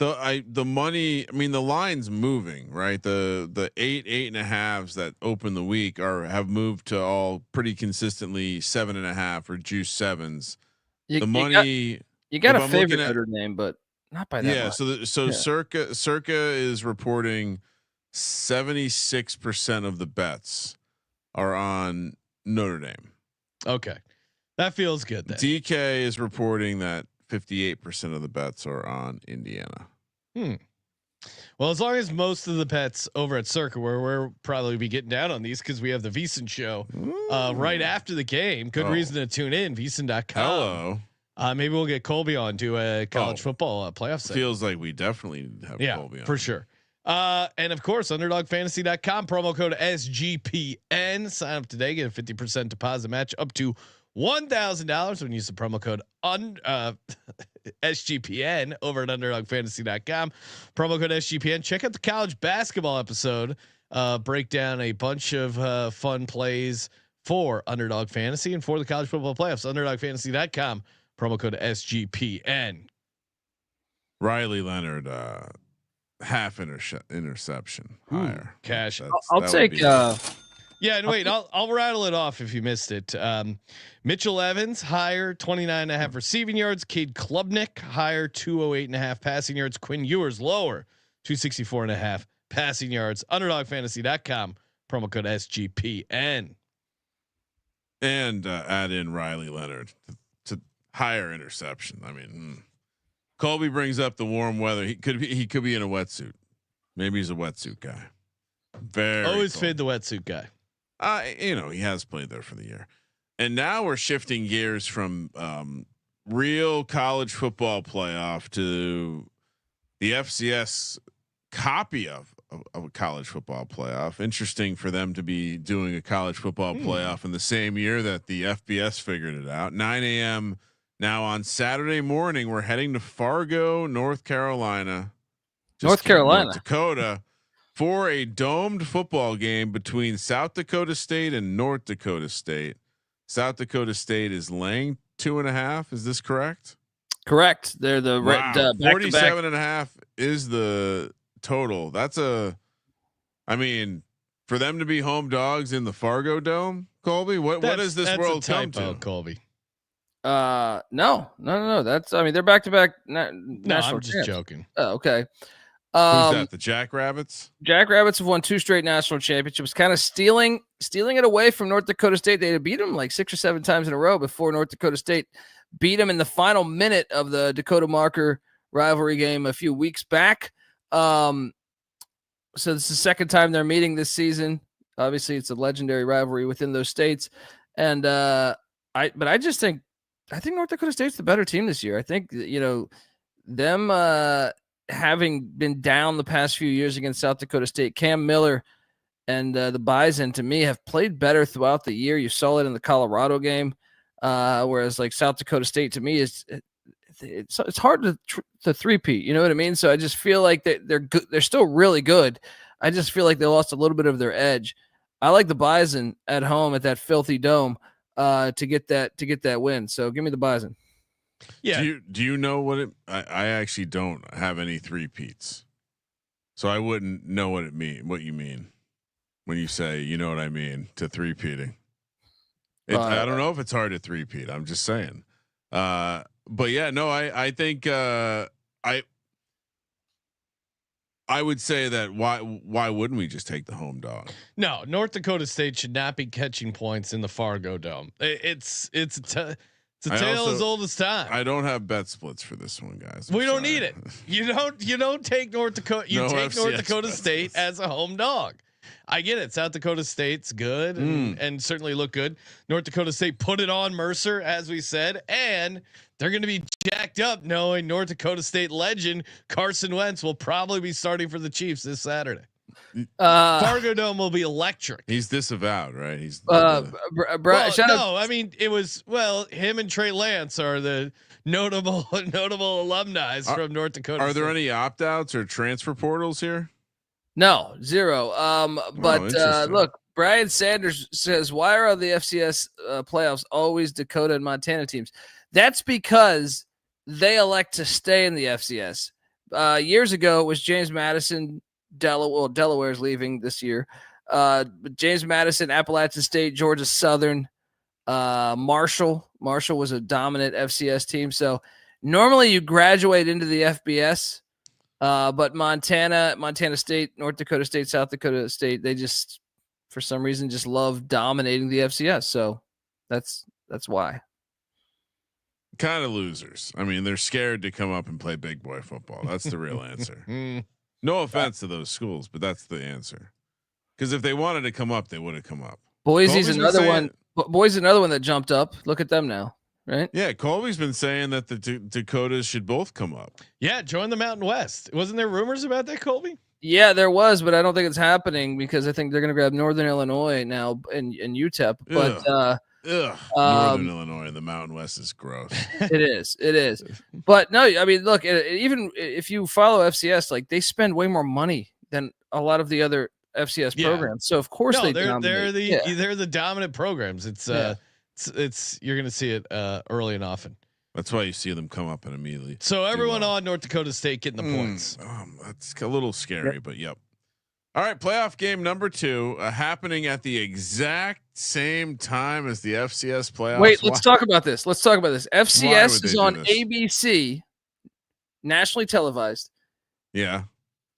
the money. I mean, the line's moving, right? The 8.5s that open the week have moved to all pretty consistently 7.5 or juice 7s. The money you got a favorite Notre Dame, but not by that much. Circa is reporting 76% of the bets are on Notre Dame. Okay, that feels good. Then. DK is reporting that 58% of the bets are on Indiana. Well, as long as most of the bets over at Circa, where we'll probably be getting down on these because we have the VSiN show right after the game. Good reason to tune in. VSiN.com. Hello. Maybe we'll get Colby on to a college football playoff segment. Feels like we definitely have Colby on. For sure. And of course, UnderdogFantasy.com, promo code SGPN. Sign up today, get a 50% deposit match up to $1,000 when you use the promo code SGPN over at UnderdogFantasy.com. Promo code SGPN. Check out the college basketball episode. Break down a bunch of fun plays for Underdog Fantasy and for the college football playoffs. UnderdogFantasy.com. Promo code SGPN. Riley Leonard, half interception higher. Cash. I'll take. Yeah, and wait, I'll rattle it off if you missed it. Mitchell Evans higher 29.5 receiving yards. Cade Klubnik higher 208.5 passing yards. Quinn Ewers lower 264.5 passing yards. UnderdogFantasy.com. Promo code SGPN. And add in Riley Leonard to higher interception. I mean, Colby brings up the warm weather. He could be in a wetsuit. Maybe he's a wetsuit guy. Very always fit the wetsuit guy. He has played there for the year. And now we're shifting gears from real college football playoff to the FCS copy of a college football playoff. Interesting for them to be doing a college football playoff in the same year that the FBS figured it out. 9 a.m. now on Saturday morning. We're heading to Fargo, North Carolina. North Dakota. For a domed football game between South Dakota State and North Dakota State. South Dakota State is laying 2.5. Is this correct? Correct. They're the 47.5 is the total. I mean, for them to be home dogs in the Fargo Dome, Colby, what does this world come to? Colby. No. They're back-to-back national. I'm just joking. Oh, okay. Who's that? The Jackrabbits? Jackrabbits have won 2 straight national championships, kind of stealing it away from North Dakota State. They had beat them like 6 or 7 times in a row before North Dakota State beat them in the final minute of the Dakota Marker rivalry game a few weeks back. So this is the second time they're meeting this season. Obviously, it's a legendary rivalry within those states. And I think North Dakota State's the better team this year. I think them having been down the past few years against South Dakota State, Cam Miller and the Bison to me have played better throughout the year. You saw it in the Colorado game, whereas like South Dakota State to me it's hard to three-peat. You know what I mean? So I just feel like they're good. They're still really good. I just feel like they lost a little bit of their edge. I like the Bison at home at that filthy dome to get that win. So give me the Bison. Yeah. Do you know what it? I actually don't have any three-peats, so I wouldn't know what you mean when you say you know what I mean to three-peating. I don't know if it's hard to three-peat. I'm just saying. But yeah, no, I think I would say that why wouldn't we just take the home dog? No, North Dakota State should not be catching points in the Fargo Dome. It's a tale as old as time. I don't have bet splits for this one, guys. We don't need it. You don't take North Dakota. You take North Dakota State as a home dog. I get it. South Dakota State's good and certainly look good. North Dakota State put it on Mercer, as we said, and they're going to be jacked up knowing North Dakota State legend Carson Wentz will probably be starting for the Chiefs this Saturday. Fargo Dome will be electric. He's disavowed, right? He's I mean, it was him and Trey Lance are the notable alumni from North Dakota. Are there any opt-outs or transfer portals here? No, 0. Look, Brian Sanders says, why are the FCS playoffs always Dakota and Montana teams? That's because they elect to stay in the FCS. Years ago, it was James Madison. Delaware's leaving this year. But James Madison, Appalachian State, Georgia Southern, Marshall was a dominant FCS team. So normally you graduate into the FBS, but Montana State, North Dakota State, South Dakota State, they just for some reason just love dominating the FCS. So that's why. Kind of losers. I mean, they're scared to come up and play big boy football. That's the real answer. No offense to those schools, but that's the answer. Because if they wanted to come up, they would have come up. Boise's another one. Boise's another one that jumped up. Look at them now, right? Yeah, Colby's been saying that the Dakotas should both come up. Yeah, join the Mountain West. Wasn't there rumors about that, Colby? Yeah, there was, but I don't think it's happening because I think they're going to grab Northern Illinois now and UTEP. But Northern Illinois and the Mountain West is gross. It is. But no, I mean, look, even if you follow FCS, like they spend way more money than a lot of the other FCS programs. So of course they're the dominant programs. It's you're going to see it early and often. That's why you see them come up and immediately. So everyone on North Dakota State getting the points. That's a little scary, but yep. All right, playoff game number 2 happening at the exact same time as the FCS playoffs. Wait, let's talk about this. FCS is on ABC, nationally televised. Yeah.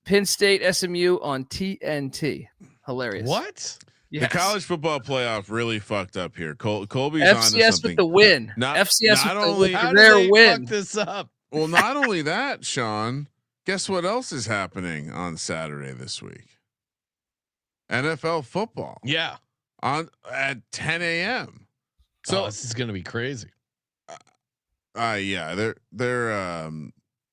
Penn State SMU on TNT. Hilarious. What? The Yes. college football playoff really fucked up here. Colby's FCS on to something. with the win. FCS How with their win. Fuck this up. Well, not only that, Sean. Guess what else is happening on Saturday this week? NFL football. Yeah. At 10 a.m. So this is gonna be crazy. Yeah, they're I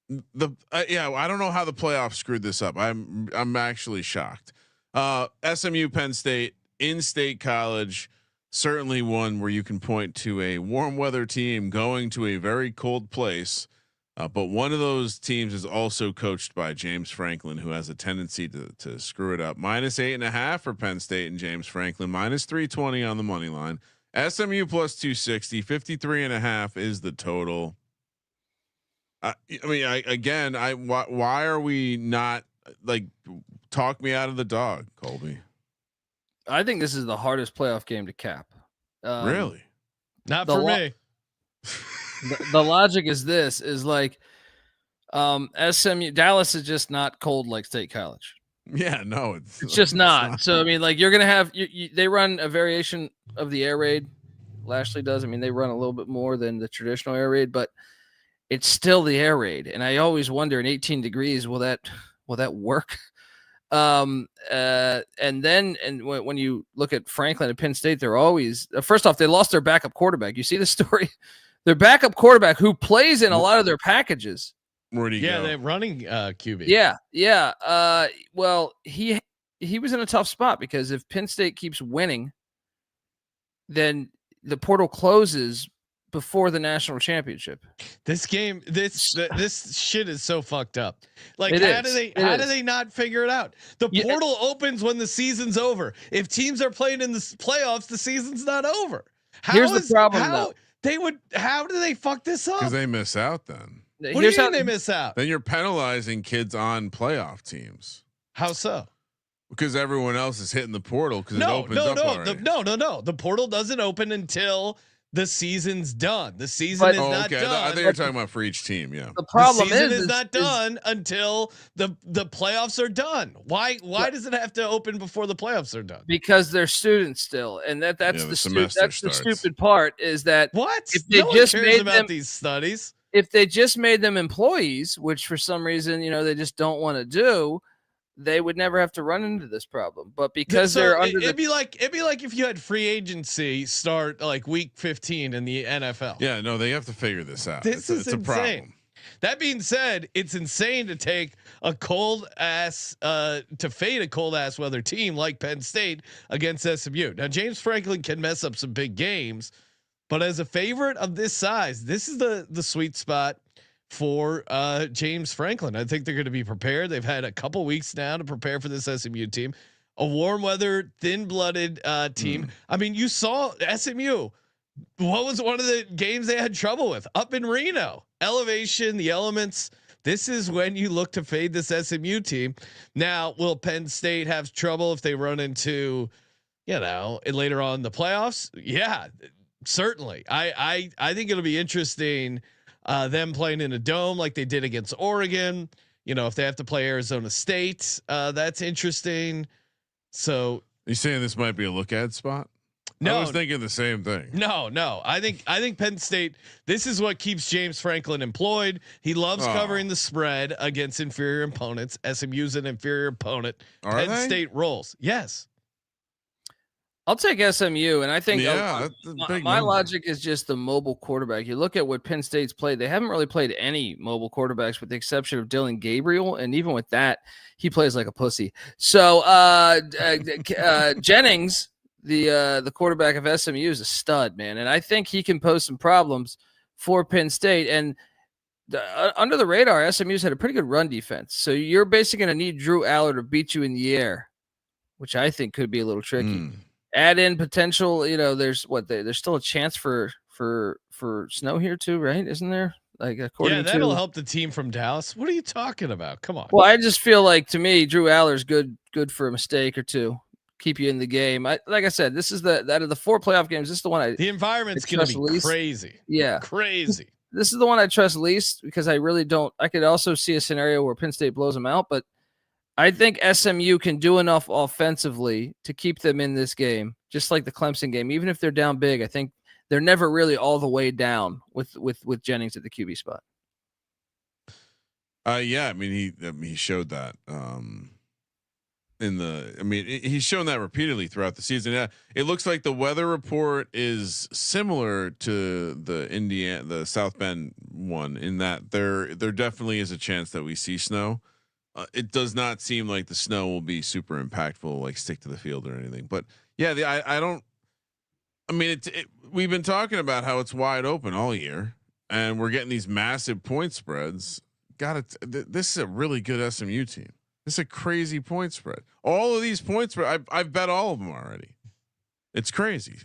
don't know how the playoffs screwed this up. I'm actually shocked. SMU Penn State in-state college, certainly one where you can point to a warm weather team going to a very cold place. But one of those teams is also coached by James Franklin, who has a tendency to screw it up. -8.5 for Penn State and James Franklin, -320 on the money line. SMU +260, 53.5 is the total. I mean, why are we not like talk me out of the dog, Colby? I think this is the hardest playoff game to cap. Really? Not for me. The logic is like SMU Dallas is just not cold like State College. Yeah, no, it's just not. So I mean, like you're gonna have they run a variation of the air raid. Lashley does. I mean, they run a little bit more than the traditional air raid, but it's still the air raid. And I always wonder in 18 degrees, will that work? And when you look at Franklin and Penn State, they're always first off, they lost their backup quarterback. You see the story. Their backup quarterback, who plays in a lot of their packages. Where'd he go? They're running QB. Yeah. Well, he was in a tough spot because if Penn State keeps winning, then the portal closes before the national championship. This game, this shit is so fucked up. Like, how do they not figure it out? The portal opens when the season's over. If teams are playing in the playoffs, the season's not over. Here's the problem, though. How do they fuck this up? Because they miss out then. What do you mean they miss out? Then you're penalizing kids on playoff teams. How so? Because everyone else is hitting the portal because it opens up already. No. The portal doesn't open until the season's done. The season is not done. I think you're talking about for each team. Yeah. The problem is not done until the playoffs are done. Why does it have to open before the playoffs are done? Because they're students still, and that's the stupid part is that if they just made about these studies. If they just made them employees, which for some reason they just don't want to do, they would never have to run into this problem. But because they're under, it'd be like if you had free agency start like week 15 in the NFL. Yeah, no, they have to figure this out. It's insane. A problem. That being said, it's insane to take a cold ass to fade a cold ass weather team like Penn State against SMU. Now James Franklin can mess up some big games, but as a favorite of this size, this is the sweet spot for James Franklin. I think they're going to be prepared. They've had a couple weeks now to prepare for this SMU team, a warm weather, thin blooded team. I mean, you saw SMU. What was one of the games they had trouble with up in Reno? Elevation, the elements. This is when you look to fade this SMU team. Now, will Penn State have trouble if they run into, later on in the playoffs? Yeah, certainly. I think it'll be interesting. Them playing in a dome like they did against Oregon. If they have to play Arizona State, that's interesting. So you saying this might be a look at spot? No, I was thinking the same thing. No. I think Penn State. This is what keeps James Franklin employed. He loves covering the spread against inferior opponents. SMU's an inferior opponent. Penn State rolls. Yes. I'll take SMU, and I think my number. logic is just the mobile quarterback. You look at what Penn State's played; they haven't really played any mobile quarterbacks, with the exception of Dylan Gabriel, and even with that, he plays like a pussy. So Jennings, the quarterback of SMU, is a stud, man, and I think he can pose some problems for Penn State. And under the radar, SMU's had a pretty good run defense, so you're basically going to need Drew Aller to beat you in the air, which I think could be a little tricky. Add in potential, there's still a chance for snow here too, right? Isn't there? That'll help the team from Dallas. What are you talking about? Come on. Well, I just feel like, to me, Drew Aller's good for a mistake or two, keep you in the game. Like I said, this is out of the 4 playoff games, this is the one the environment's going to be least. Crazy. Yeah, crazy. This is the one I trust least, because I really don't. I could also see a scenario where Penn State blows them out, but I think SMU can do enough offensively to keep them in this game, just like the Clemson game. Even if they're down big, I think they're never really all the way down with Jennings at the QB spot. He showed that he's shown that repeatedly throughout the season. Yeah, it looks like the weather report is similar to the South Bend one, in that there definitely is a chance that we see snow. It does not seem like the snow will be super impactful, like stick to the field or anything. But yeah, we've been talking about how it's wide open all year, and we're getting these massive point spreads. This is a really good SMU team. This is a crazy point spread. All of these points, I've bet all of them already. It's crazy.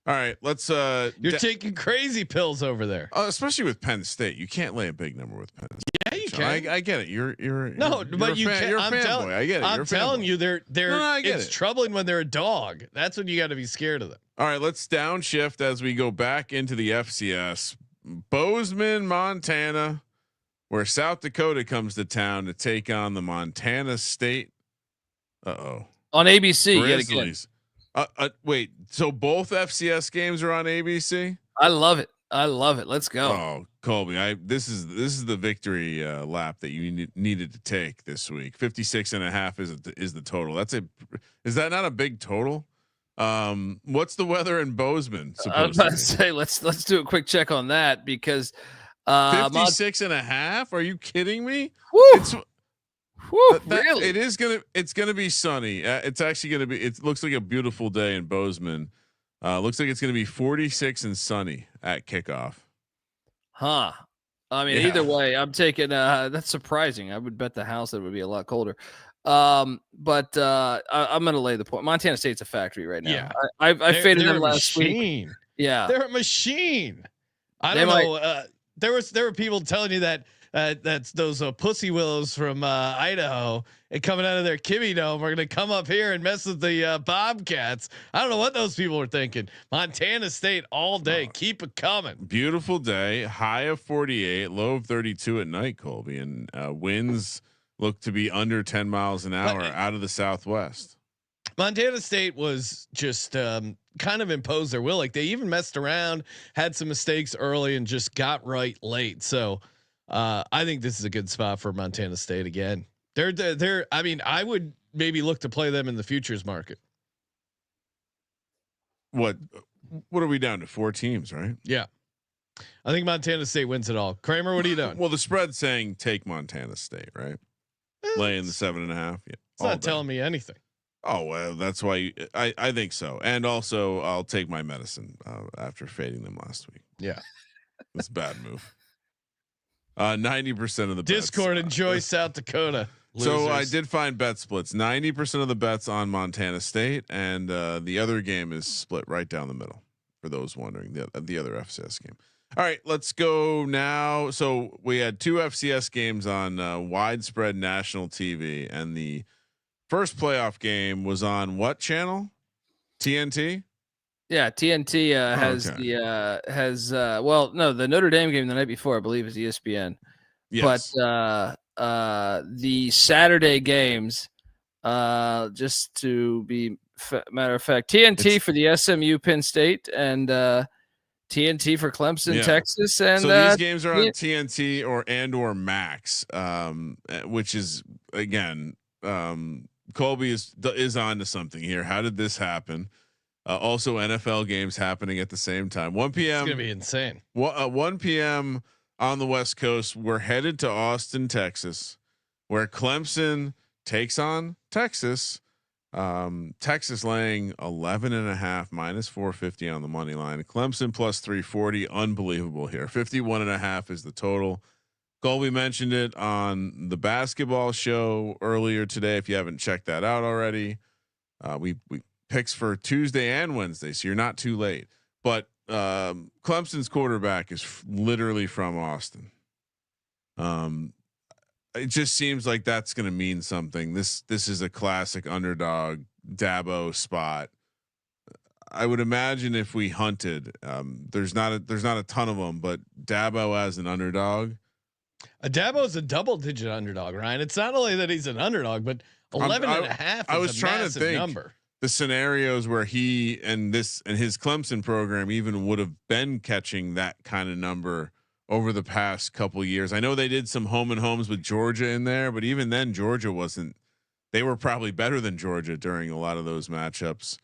All right, let's. You're taking crazy pills over there, especially with Penn State. You can't lay a big number with Penn State. Yeah, you can. I get it. You're but you can't. You're a fanboy. I get it. I'm telling you, they're. It's it. troubling when they're a dog. That's when you got to be scared of them. All right, let's downshift as we go back into the FCS. Bozeman, Montana, where South Dakota comes to town to take on the Montana State. On ABC. Grizzlies. Wait, so both FCS games are on ABC? I love it. Let's go. Oh, Colby, this is the victory lap that you needed to take this week. 56.5 is the total. Is that not a big total? What's the weather in Bozeman? I was about to say, let's do a quick check on that, because 56.5. Are you kidding me? Woo! Really? It's gonna be sunny. It's actually gonna be. It looks like a beautiful day in Bozeman. Looks like it's gonna be 46 and sunny at kickoff. Huh. Either way, I'm taking. That's surprising. I would bet the house that it would be a lot colder. I'm gonna lay the point. Montana State's a factory right now. Yeah, I faded them last week. Yeah, they're a machine. I don't know. There were people telling you that. That's those pussy willows from Idaho and coming out of their Kimmy Dome are going to come up here and mess with the Bobcats. I don't know what those people were thinking. Montana State all day. Keep it coming. Beautiful day. High of 48, low of 32 at night, Colby, and winds look to be under 10 miles an hour out of the southwest. Montana State was just kind of imposed their will. Like, they even messed around, had some mistakes early, and just got right late. So I think this is a good spot for Montana State again. They're. I mean, I would maybe look to play them in the futures market. What are we down to? 4 teams, right? Yeah, I think Montana State wins it all. Kramer, what are you doing? Well, the spread's saying take Montana State, right? Laying the 7.5. Yeah, it's not telling me anything. Oh well, that's why I think so. And also, I'll take my medicine after fading them last week. Yeah, that's a bad move. 90% of the Discord bets, enjoy South Dakota. So I did find bet splits. 90% of the bets on Montana State, and the other game is split right down the middle. For those wondering, the other FCS game. All right, let's go now. So we had 2 FCS games on widespread national TV, and the first playoff game was on what channel? TNT. Yeah, TNT has okay. the Notre Dame game the night before, I believe, is ESPN. Yes. But the Saturday games, just to be matter of fact, TNT for the SMU Penn State and TNT for Clemson, Texas, and so these games are on TNT or Max, which is again, Colby is on to something here. How did this happen? Also, NFL games happening at the same time. 1 p.m. It's gonna be insane. 1 p.m. on the West Coast. We're headed to Austin, Texas, where Clemson takes on Texas. Texas laying 11.5 minus 450 on the money line. Clemson plus 340. Unbelievable here. 51.5 is the total. Colby mentioned it on the basketball show earlier today. If you haven't checked that out already, we picks for Tuesday and Wednesday, so you're not too late. But Clemson's quarterback is literally from Austin. It just seems like that's going to mean something. This is a classic underdog Dabo spot. I would imagine if we hunted, there's not a ton of them, but Dabo as an underdog. Dabo is a double-digit underdog, Ryan. It's not only that he's an underdog, but 11.5. I was trying to think number. The scenarios where he and his Clemson program even would have been catching that kind of number over the past couple years. I know they did some home and homes with Georgia in there, but even then Georgia wasn't, they were probably better than Georgia during a lot of those matchups.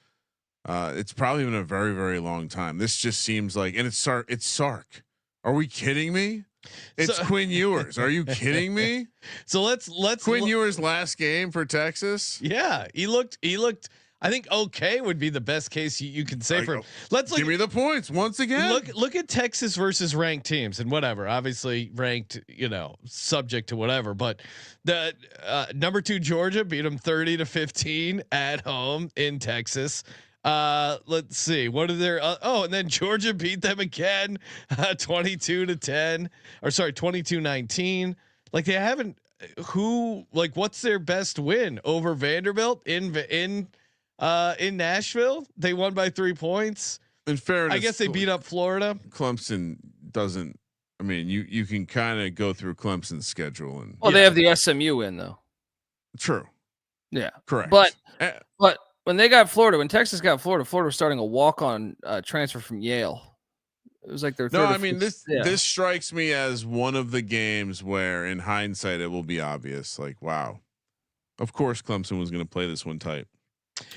It's probably been a very, very long time. This just seems like, and it's Sark. Are we kidding me? It's Quinn Ewers. Are you kidding me? So let's Quinn Ewers' last game for Texas. Yeah, he looked. I think okay would be the best case you can say for him. Let's give me the points once again. Look at Texas versus ranked teams and whatever. Obviously ranked, subject to whatever. But the number 2 Georgia beat them 30-15 at home in Texas. Let's see. What are their? And then Georgia beat them again, 22-10. Or sorry, 22-19. Like they haven't. What's their best win over Vanderbilt in Nashville? They won by 3 points. In fairness, I guess they beat up Florida. Clemson doesn't. I mean, you can kind of go through Clemson's schedule and. Well, they have the SMU win though. True. Yeah. Correct. But when they got Florida, when Texas got Florida was starting a walk-on transfer from Yale. It was like their third. No, I mean this strikes me as one of the games where, in hindsight, it will be obvious. Like, wow, of course Clemson was going to play this one tight.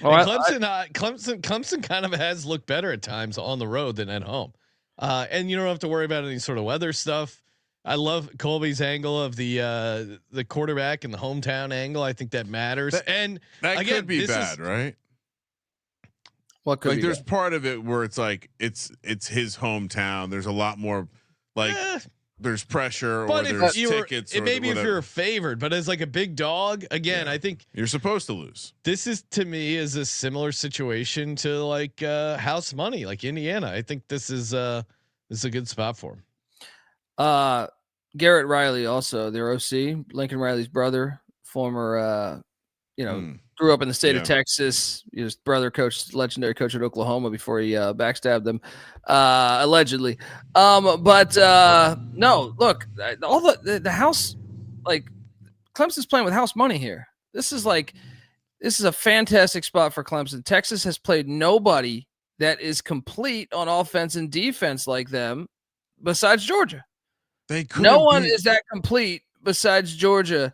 Well, Clemson kind of has looked better at times on the road than at home, and you don't have to worry about any sort of weather stuff. I love Colby's angle of the quarterback and the hometown angle. I think that matters. That again, could be bad, right? What could like? Be there's bad? Part of it where it's like it's his hometown. There's a lot more like there's pressure, but or there's tickets. It maybe if you're favored, but as like a big dog, again, I think you're supposed to lose. This is to me is a similar situation to like house money, like Indiana. I think this is a good spot for him. Garrett Riley, also their OC, Lincoln Riley's brother, former, grew up in the state of Texas. His brother coached, legendary coach at Oklahoma before he backstabbed them, allegedly. No, look, all the house, like Clemson's playing with house money here. This is a fantastic spot for Clemson. Texas has played nobody that is complete on offense and defense like them, besides Georgia. No one is that complete besides Georgia.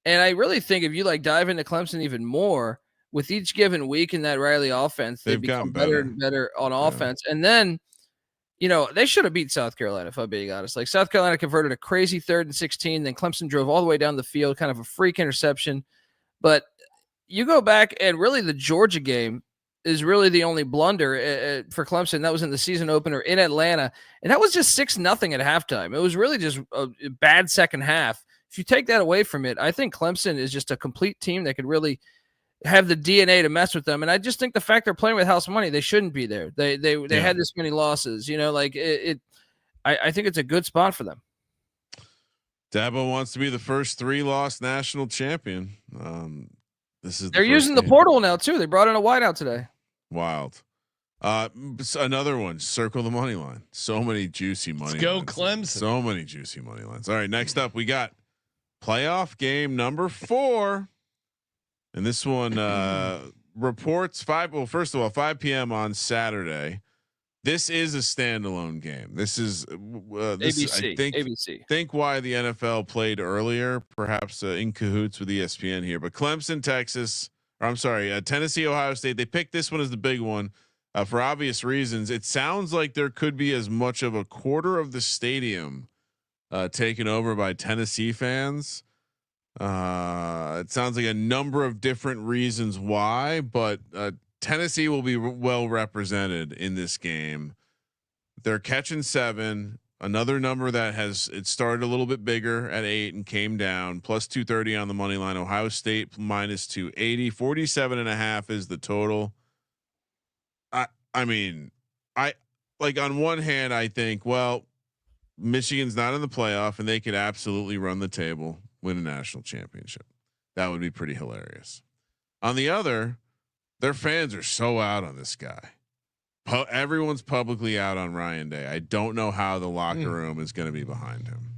And I really think if you dive into Clemson even more with each given week in that Riley offense, they become better and better on offense. And then, they should have beat South Carolina, if I'm being honest. Like South Carolina converted a crazy 3rd and 16. Then Clemson drove all the way down the field, kind of a freak interception. But you go back and really the Georgia game is really the only blunder for Clemson. That was in the season opener in Atlanta. And that was just 6-0 at halftime. It was really just a bad second half. If you take that away from it, I think Clemson is just a complete team that could really have the DNA to mess with them. And I just think the fact they're playing with house money, they shouldn't be there. They had this many losses, I I think it's a good spot for them. Dabo wants to be the first 3-loss national champion. They're using the portal now too. They brought in a wideout today. Wild. Another one. Circle the money line. So many juicy money. Let's go lines. Clemson. So many juicy money lines. All right. Next up, we got playoff game number 4, and this one reports 5. Well, first of all, 5 p.m. on Saturday. This is a standalone game. This is ABC. I think why the NFL played earlier, perhaps in cahoots with ESPN here. But Clemson, Tennessee, Ohio State. They picked this one as the big one for obvious reasons. It sounds like there could be as much of a quarter of the stadium taken over by Tennessee fans. It sounds like a number of different reasons why, but Tennessee will be well represented in this game. They're catching 7. Another number that it started a little bit bigger at 8 and came down, plus 230 on the money line. Ohio State minus 280, 47.5 is the total. I mean, like on one hand, I think, well, Michigan's not in the playoff and they could absolutely run the table, win a national championship. That would be pretty hilarious. On the other, their fans are so out on this guy. Everyone's publicly out on Ryan Day. I don't know how the locker room is going to be behind him.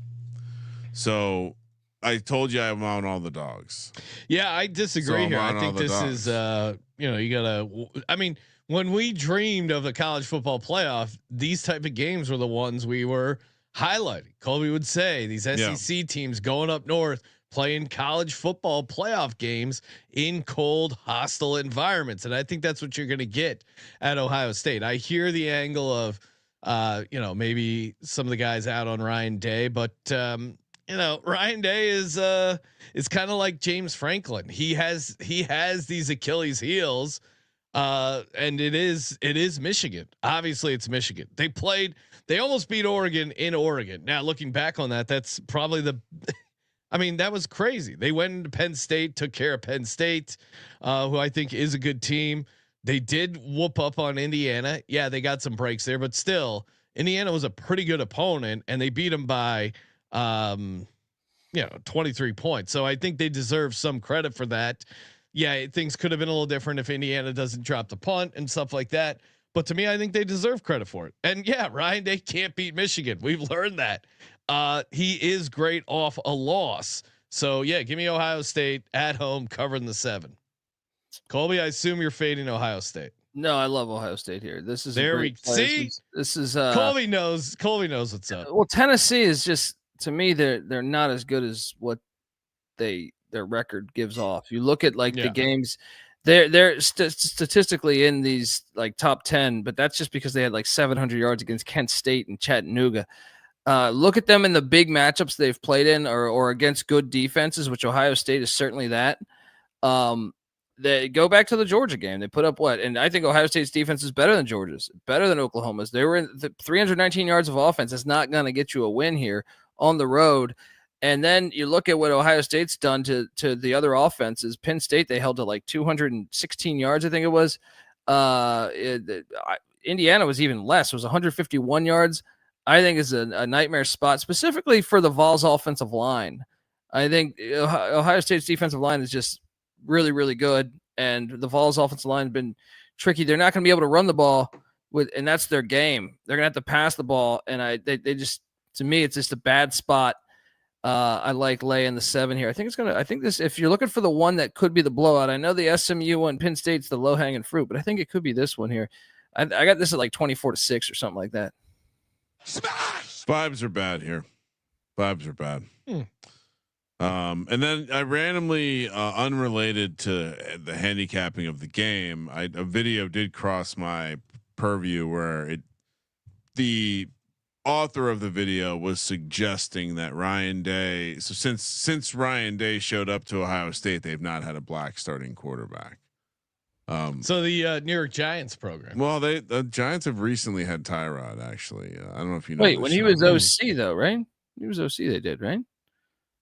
So I told you I'm on all the dogs. Yeah, I disagree here. I think this is, you gotta, I mean, when we dreamed of the college football playoff, these type of games were the ones we were highlighting. Colby would say these SEC teams going up north, playing college football playoff games in cold, hostile environments. And I think that's what you're going to get at Ohio State. I hear the angle of, maybe some of the guys out on Ryan Day, but Ryan Day is kind of like James Franklin. He has these Achilles heels, and it is Michigan. Obviously it's Michigan. They almost beat Oregon in Oregon. Now looking back on that, that's probably that was crazy. They went into Penn State, took care of Penn State, who I think is a good team. They did whoop up on Indiana. Yeah, they got some breaks there, but still, Indiana was a pretty good opponent, and they beat them by, 23 points. So I think they deserve some credit for that. Yeah, things could have been a little different if Indiana doesn't drop the punt and stuff like that. But to me, I think they deserve credit for it. And yeah, Ryan Day can't beat Michigan. We've learned that. He is great off a loss. So yeah, give me Ohio State at home covering the 7. Colby, I assume you're fading Ohio State. No, I love Ohio State here. This is there. We see. This is Colby knows what's up. Well, Tennessee is just, to me, they're not as good as what their record gives off. You look at the games. They're statistically in these like top 10, but that's just because they had like 700 yards against Kent State and Chattanooga. Look at them in the big matchups they've played in, or against good defenses, which Ohio State is certainly that. They go back to the Georgia game. They put up what? And I think Ohio State's defense is better than Georgia's, better than Oklahoma's. They were in the 319 yards of offense. It's not going to get you a win here on the road. And then you look at what Ohio State's done to the other offenses. Penn State, they held to like 216 yards, I think it was. Indiana was even less. It was 151 yards. I think is a nightmare spot, specifically for the Vols offensive line. I think Ohio State's defensive line is just really, really good. And the Vols offensive line has been tricky. They're not going to be able to run the ball and that's their game. They're going to have to pass the ball. And they just, to me, it's just a bad spot. I like laying the 7 here. I think this, if you're looking for the one that could be the blowout, I know the SMU one, Penn State's the low hanging fruit, but I think it could be this one here. I got this at like 24-6 or something like that. Smash! Vibes are bad here. Vibes are bad. And then I randomly, unrelated to the handicapping of the game, a video did cross my purview where the author of the video was suggesting that Ryan Day. So since Ryan Day showed up to Ohio State, they've not had a black starting quarterback. So the New York Giants program. Well, the Giants have recently had Tyrod. Actually, I don't know if you know. Wait, when he was OC though, right? He was OC. They did, right?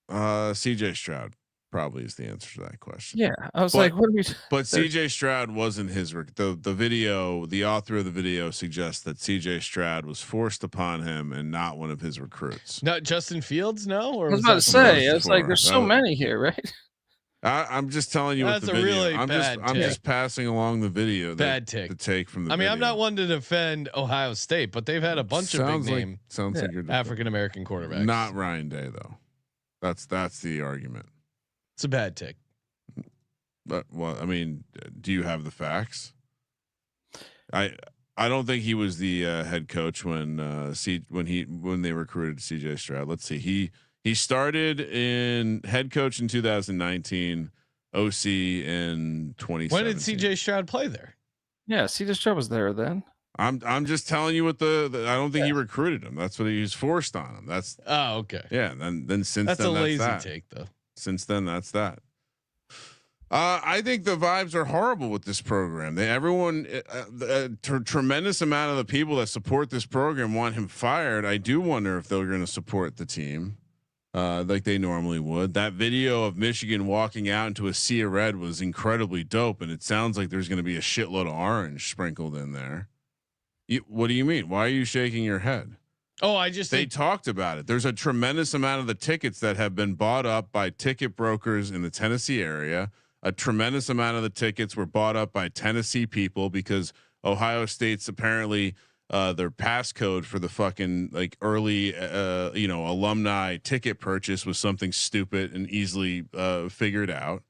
CJ Stroud, probably is the answer to that question. Yeah, I was like, what are we? But CJ Stroud wasn't his. The video, the author of the video suggests that CJ Stroud was forced upon him and not one of his recruits. Not Justin Fields, no. Or I was about to say, it's like there's so Oh. many here, right? I'm just telling you what That's the a video. really I'm bad take. just passing along the video. Bad take. The take from the. I mean, video. I'm not one to defend Ohio State, but they've had a bunch of big name sounds like you're African American quarterbacks. Not Ryan Day though. That's the argument. It's a bad take. But well, I mean, do you have the facts? I don't think he was the head coach when they recruited CJ Stroud. Let's see. He started in head coach in 2019, OC in 2017. When did CJ Stroud play there? Yeah, CJ Stroud was there then. I'm just telling you what the I don't think he recruited him. That's what he was forced on him. That's okay. Yeah. Then since that's then a lazy that. take though. Since then that's that. I think the vibes are horrible with this program. A tremendous amount of the people that support this program want him fired. I do wonder if they're going to support the team like they normally would. That video of Michigan walking out into a sea of red was incredibly dope, and it sounds like there's going to be a shitload of orange sprinkled in there. What do you mean? Why are you shaking your head? Oh, they talked about it. There's a tremendous amount of the tickets that have been bought up by ticket brokers in the Tennessee area. A tremendous amount of the tickets were bought up by Tennessee people because Ohio State's apparently their passcode for the fucking like early alumni ticket purchase was something stupid and easily figured out.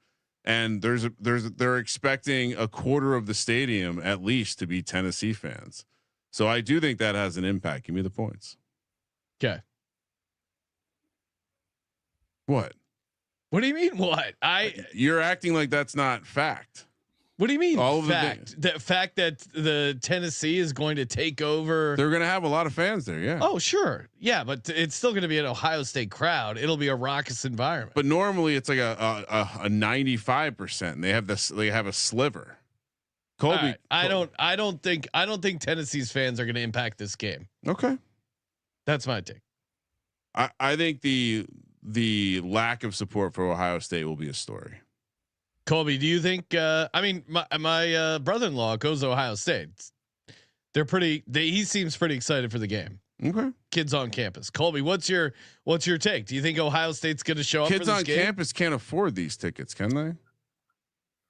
And they're expecting a quarter of the stadium at least to be Tennessee fans. So I do think that has an impact. Give me the points. Okay. What? What do you mean? What? You're acting like that's not fact. What do you mean? All fact? The fact that the Tennessee is going to take over. They're going to have a lot of fans there. Yeah. Oh, sure. Yeah, but it's still going to be an Ohio State crowd. It'll be a raucous environment. But normally it's like a 95%. They have a sliver. Colby, right. I don't think Tennessee's fans are going to impact this game. Okay. That's my take. I think the lack of support for Ohio State will be a story. Colby, do you think? I mean, my brother-in-law goes to Ohio State. He seems pretty excited for the game. Okay. Kids on campus. Colby, what's your take? Do you think Ohio State's going to show up? Kids for on this game? campus can't afford these tickets, can they?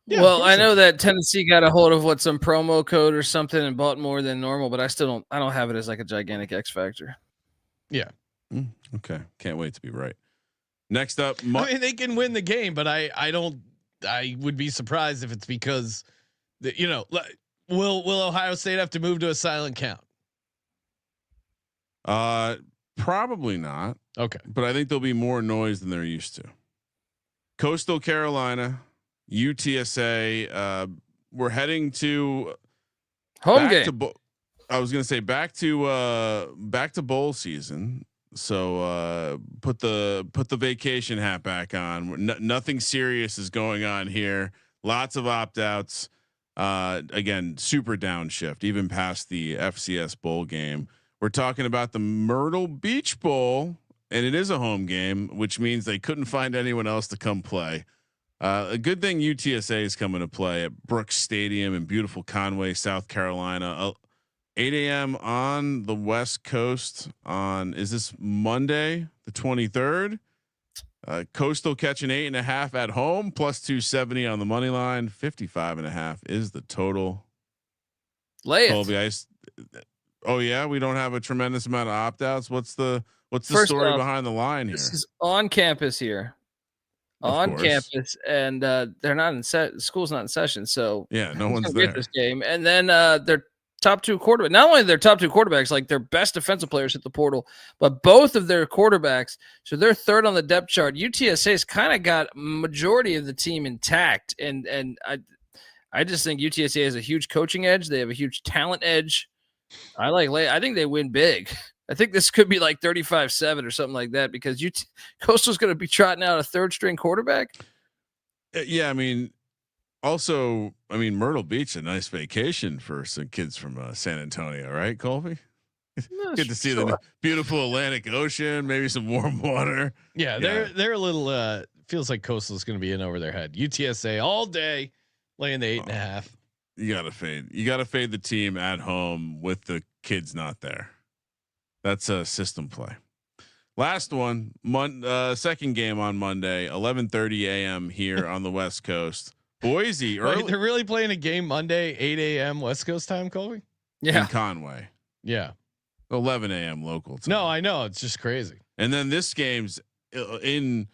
Yeah, well, I know that Tennessee got a hold of some promo code or something and bought more than normal, but I don't have it as like a gigantic X factor. Yeah. Okay. Can't wait to be right. Next up, I mean, they can win the game, but I would be surprised if it's because will Ohio State have to move to a silent count? Probably not. Okay. But I think there'll be more noise than they're used to. Coastal Carolina, UTSA, we're heading to home game. I was going to say back to bowl season. So put the vacation hat back on. Nothing serious is going on here. Lots of opt-outs. Again, super downshift, even past the FCS bowl game. We're talking about the Myrtle Beach Bowl, and it is a home game, which means they couldn't find anyone else to come play. A good thing UTSA is coming to play at Brooks Stadium in beautiful Conway, South Carolina. 8 a.m. on the West Coast is this Monday, the 23rd? Coastal catching 8.5 at home, plus 270 on the money line. 55.5 is the total. Lay it. Colby, oh yeah, we don't have a tremendous amount of opt-outs. What's the First story off, behind the line here? This is on campus here. On campus, and they're not in school's not in session, so yeah, no one's there. This game, and then their top two quarterbacks. Not only their top two quarterbacks, like their best defensive players hit the portal, but both of their quarterbacks. So they're third on the depth chart. UTSA's kind of got majority of the team intact, and I just think UTSA has a huge coaching edge. They have a huge talent edge. I think they win big. I think this could be like 35-7 or something like that because Coastal's going to be trotting out a third string quarterback. Yeah, I mean, Myrtle Beach, a nice vacation for some kids from San Antonio, right, Colby? Good to see the beautiful Atlantic Ocean, maybe some warm water. Yeah, they're a little feels like Coastal is going to be in over their head. UTSA all day, laying the 8.5. You gotta fade. You gotta fade the team at home with the kids not there. That's a system play. Last one, second game on Monday, 11:30 a.m. here on the West Coast. Boise. Wait, they're really playing a game Monday, 8 a.m. West Coast time, Colby? Yeah. In Conway. Yeah. 11 a.m. local time. No, I know. It's just crazy. And then this game's in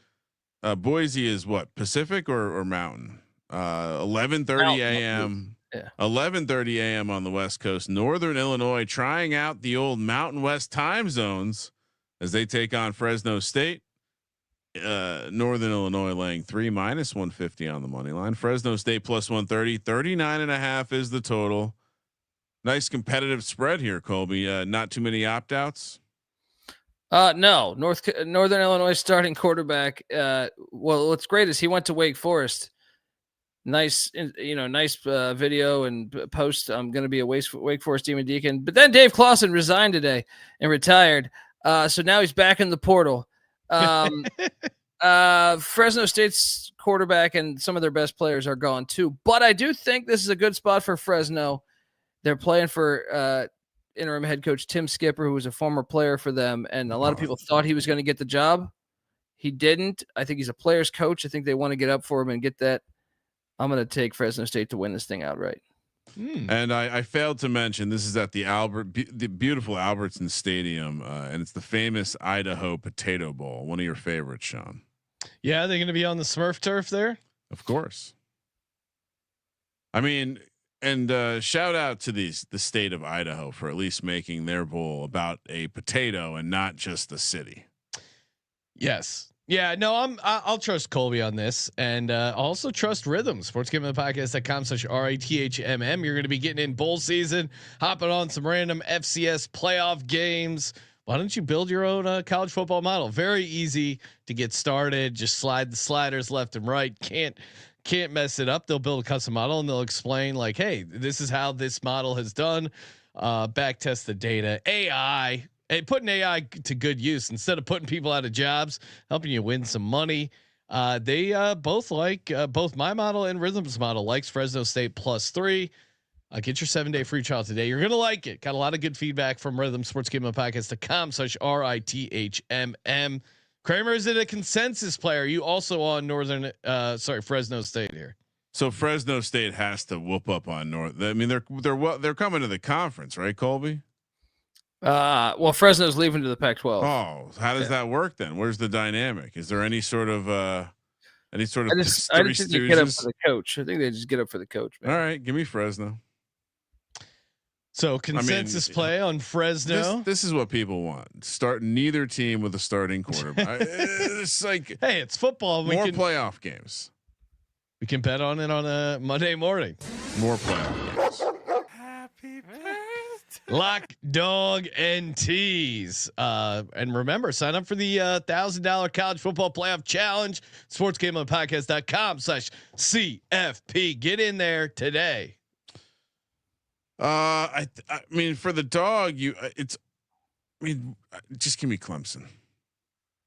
Boise is what, Pacific or Mountain? 11:30 a.m. Yeah. 11:30 a.m. on the West Coast. Northern Illinois trying out the old Mountain West time zones as they take on Fresno State. Northern Illinois laying 3 minus 150 on the money line. Fresno State plus 130. 39.5 is the total. Nice competitive spread here, Colby. Not too many opt-outs. No, Northern Illinois starting quarterback. Well, what's great is he went to Wake Forest. Nice video and post. I'm going to be a Wake Forest Demon Deacon, but then Dave Clawson resigned today and retired. So now he's back in the portal. Fresno State's quarterback and some of their best players are gone too, but I do think this is a good spot for Fresno. They're playing for interim head coach Tim Skipper, who was a former player for them, and a lot of people thought he was going to get the job. He didn't. I think he's a player's coach. I think they want to get up for him and get that. I'm going to take Fresno State to win this thing outright. And I failed to mention this is at the beautiful Albertson Stadium, and it's the famous Idaho Potato Bowl. One of your favorites, Sean. Yeah, they're going to be on the Smurf turf there. Of course. I mean, and shout out to the state of Idaho for at least making their bowl about a potato and not just the city. Yes. Yeah, no, I'll trust Colby on this, and also trust Rhythm. SportsGamblingPodcast.com/RITHMM. You're going to be getting in bowl season, hopping on some random FCS playoff games. Why don't you build your own college football model? Very easy to get started. Just slide the sliders left and right. Can't mess it up. They'll build a custom model and they'll explain like, hey, this is how this model has done. Back test the data. AI. Hey, putting AI to good use instead of putting people out of jobs, helping you win some money. They both like both my model and Rhythm's model likes Fresno State +3. Get your 7-day free trial today. You're gonna like it. Got a lot of good feedback from Rhythm. SportsGamblingPodcast.com/RITHMM. Kramer, is it a consensus player? You also on Fresno State here. So Fresno State has to whoop up on North. I mean, they're coming to the conference, right, Colby? Well, Fresno's leaving to the Pac-12. Oh, how does that work then? Where's the dynamic? Is there any sort of I just think they get up for the coach. I think they just get up for the coach, man. All right, give me Fresno. So consensus play on Fresno. This is what people want. Start neither team with a starting quarterback. It's like, hey, it's football. More playoff games. We can bet on it on a Monday morning. More playoff games. Happy birthday. Lock, dog, and tease. And remember, sign up for the $1,000 college football playoff challenge. SportsGamblingPodcast.com/CFP. Get in there today. I mean, for the dog, just give me Clemson.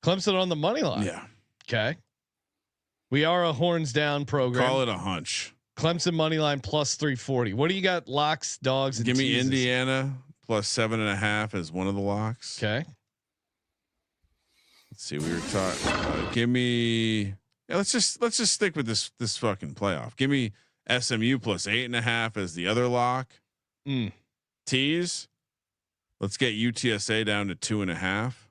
Clemson on the money line. Yeah. Okay. We are a horns down program. Call it a hunch. Clemson money line +340. What do you got? Locks, dogs, and give me teases? Indiana +7.5 as one of the locks. Okay. Let's see. We were talking. Give me. Yeah, let's just stick with this fucking playoff. Give me SMU +8.5 as the other lock. Tease. Let's get UTSA down to 2.5.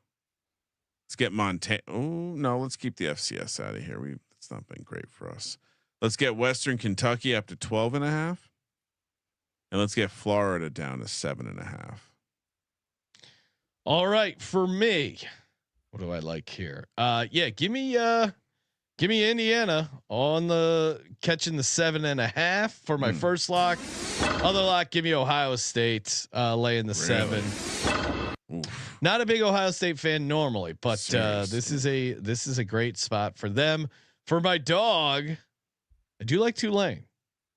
Let's get Montana. Oh no, let's keep the FCS out of here. It's not been great for us. Let's get Western Kentucky up to 12.5, and let's get Florida down to 7.5. All right, for me, what do I like here? Yeah, give me Indiana on the catching the 7.5 for my first lock. Other lock, give me Ohio State laying the 7. Oof. Not a big Ohio State fan normally, but this is a great spot for them. For my dog, I do like Tulane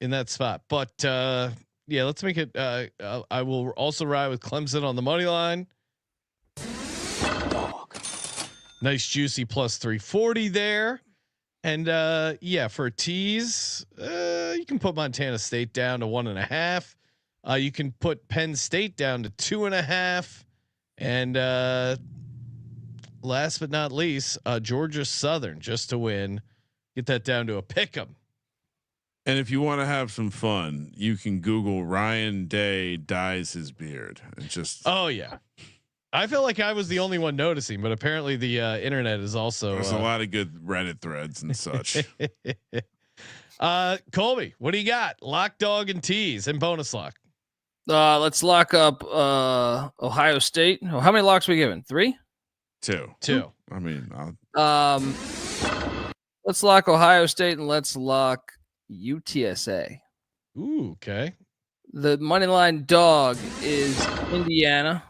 in that spot, but yeah, let's make it. I will also ride with Clemson on the money line. Dog. Nice juicy +340 there. And yeah, for teas, you can put Montana State down to 1.5. You can put Penn State down to 2.5. And last but not least, Georgia Southern just to win. Get that down to a pick 'em. And if you want to have some fun, you can Google Ryan Day dyes his beard. And just Oh yeah. I feel like I was the only one noticing, but apparently the internet is also. there's a lot of good Reddit threads and such. Colby, what do you got? Lock, dog, and tease, and bonus lock. Let's lock up Ohio State. Oh, how many locks are we given? 3? 2. I mean, Let's lock Ohio State and let's lock UTSA. Ooh, okay. The money line dog is Indiana.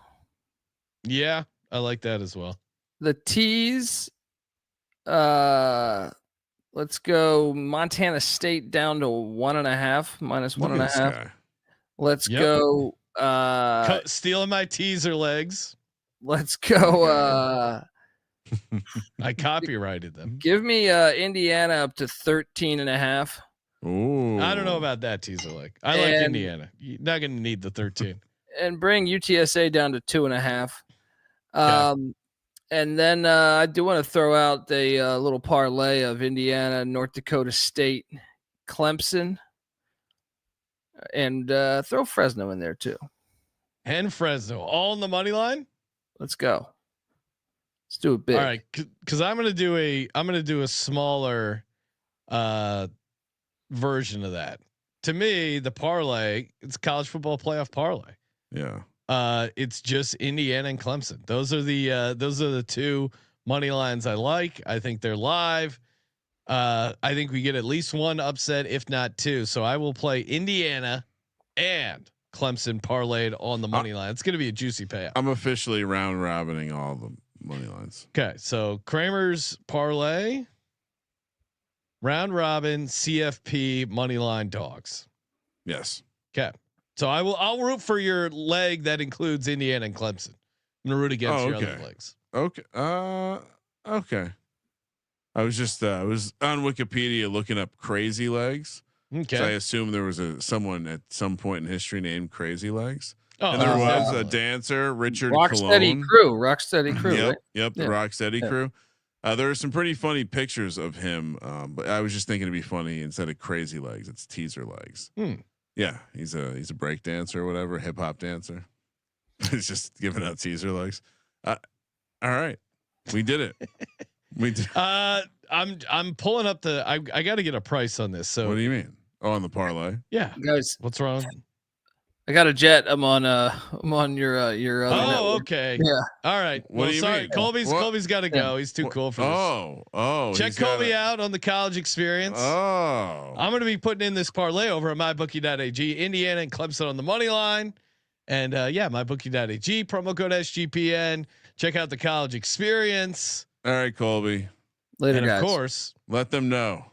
Yeah, I like that as well. The tease, let's go Montana State down to 1.5, minus look at this 1.5. guy. Let's Yep. go. Stealing my teaser legs. Let's go. I copyrighted them. Give me Indiana up to 13.5. Ooh. I don't know about that teaser leg. I like And- Indiana. You're not going to need the 13. And bring UTSA down to 2.5. Okay. And then I do want to throw out the little parlay of Indiana, North Dakota State, Clemson, and throw Fresno in there too. And Fresno, all in the money line. Let's go. Let's do it big. All right, because I'm gonna do a smaller version of that. To me, the parlay, it's college football playoff parlay. Yeah. It's just Indiana and Clemson. Those are the two money lines I like. I think they're live. I think we get at least one upset, if not two. So I will play Indiana and Clemson parlayed on the money line. It's going to be a juicy payout. I'm officially round robining all the money lines. Okay, so Kramer's parlay, round robin, CFP money line dogs. Yes. Okay, so I'll root for your leg that includes Indiana and Clemson. I'm gonna root against your other legs. Okay. Okay. I was just I was on Wikipedia looking up crazy legs. Okay, So I assume there was someone at some point in history named Crazy Legs. oh, And there was a definitely. dancer, Richard Rocksteady Cologne. Rocksteady crew. Yep, Right? yep, the Yeah. Rocksteady Yeah. crew. There are some pretty funny pictures of him, but I was just thinking it'd be funny instead of Crazy Legs, it's Teaser Legs. Yeah, he's a break dancer or whatever, hip hop dancer. He's just giving out Teaser Legs. All right, we did it. We did. I'm pulling up the. I got to get a price on this. So What do you mean? Oh, on the parlay? yeah, Guys, what's wrong? I got a jet. I'm on your other Oh, network. okay. Yeah. All right. What Well, do you sorry, mean? Colby's got to go. He's too cool for this. Oh, Check he's got Colby out on the college experience. Oh, I'm going to be putting in this parlay over at mybookie.ag, Indiana and Clemson on the money line. And yeah, mybookie.ag, promo code SGPN. Check out the college experience. all right, Colby. Later, And guys. of course, Let them know.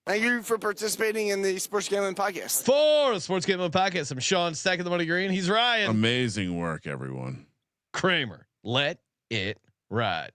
Thank you for participating in the Sports Gambling Podcast. for the Sports Gambling Podcast, I'm Sean Stacking the Money Green. He's Ryan Amazing work, everyone. Kramer. Let it ride.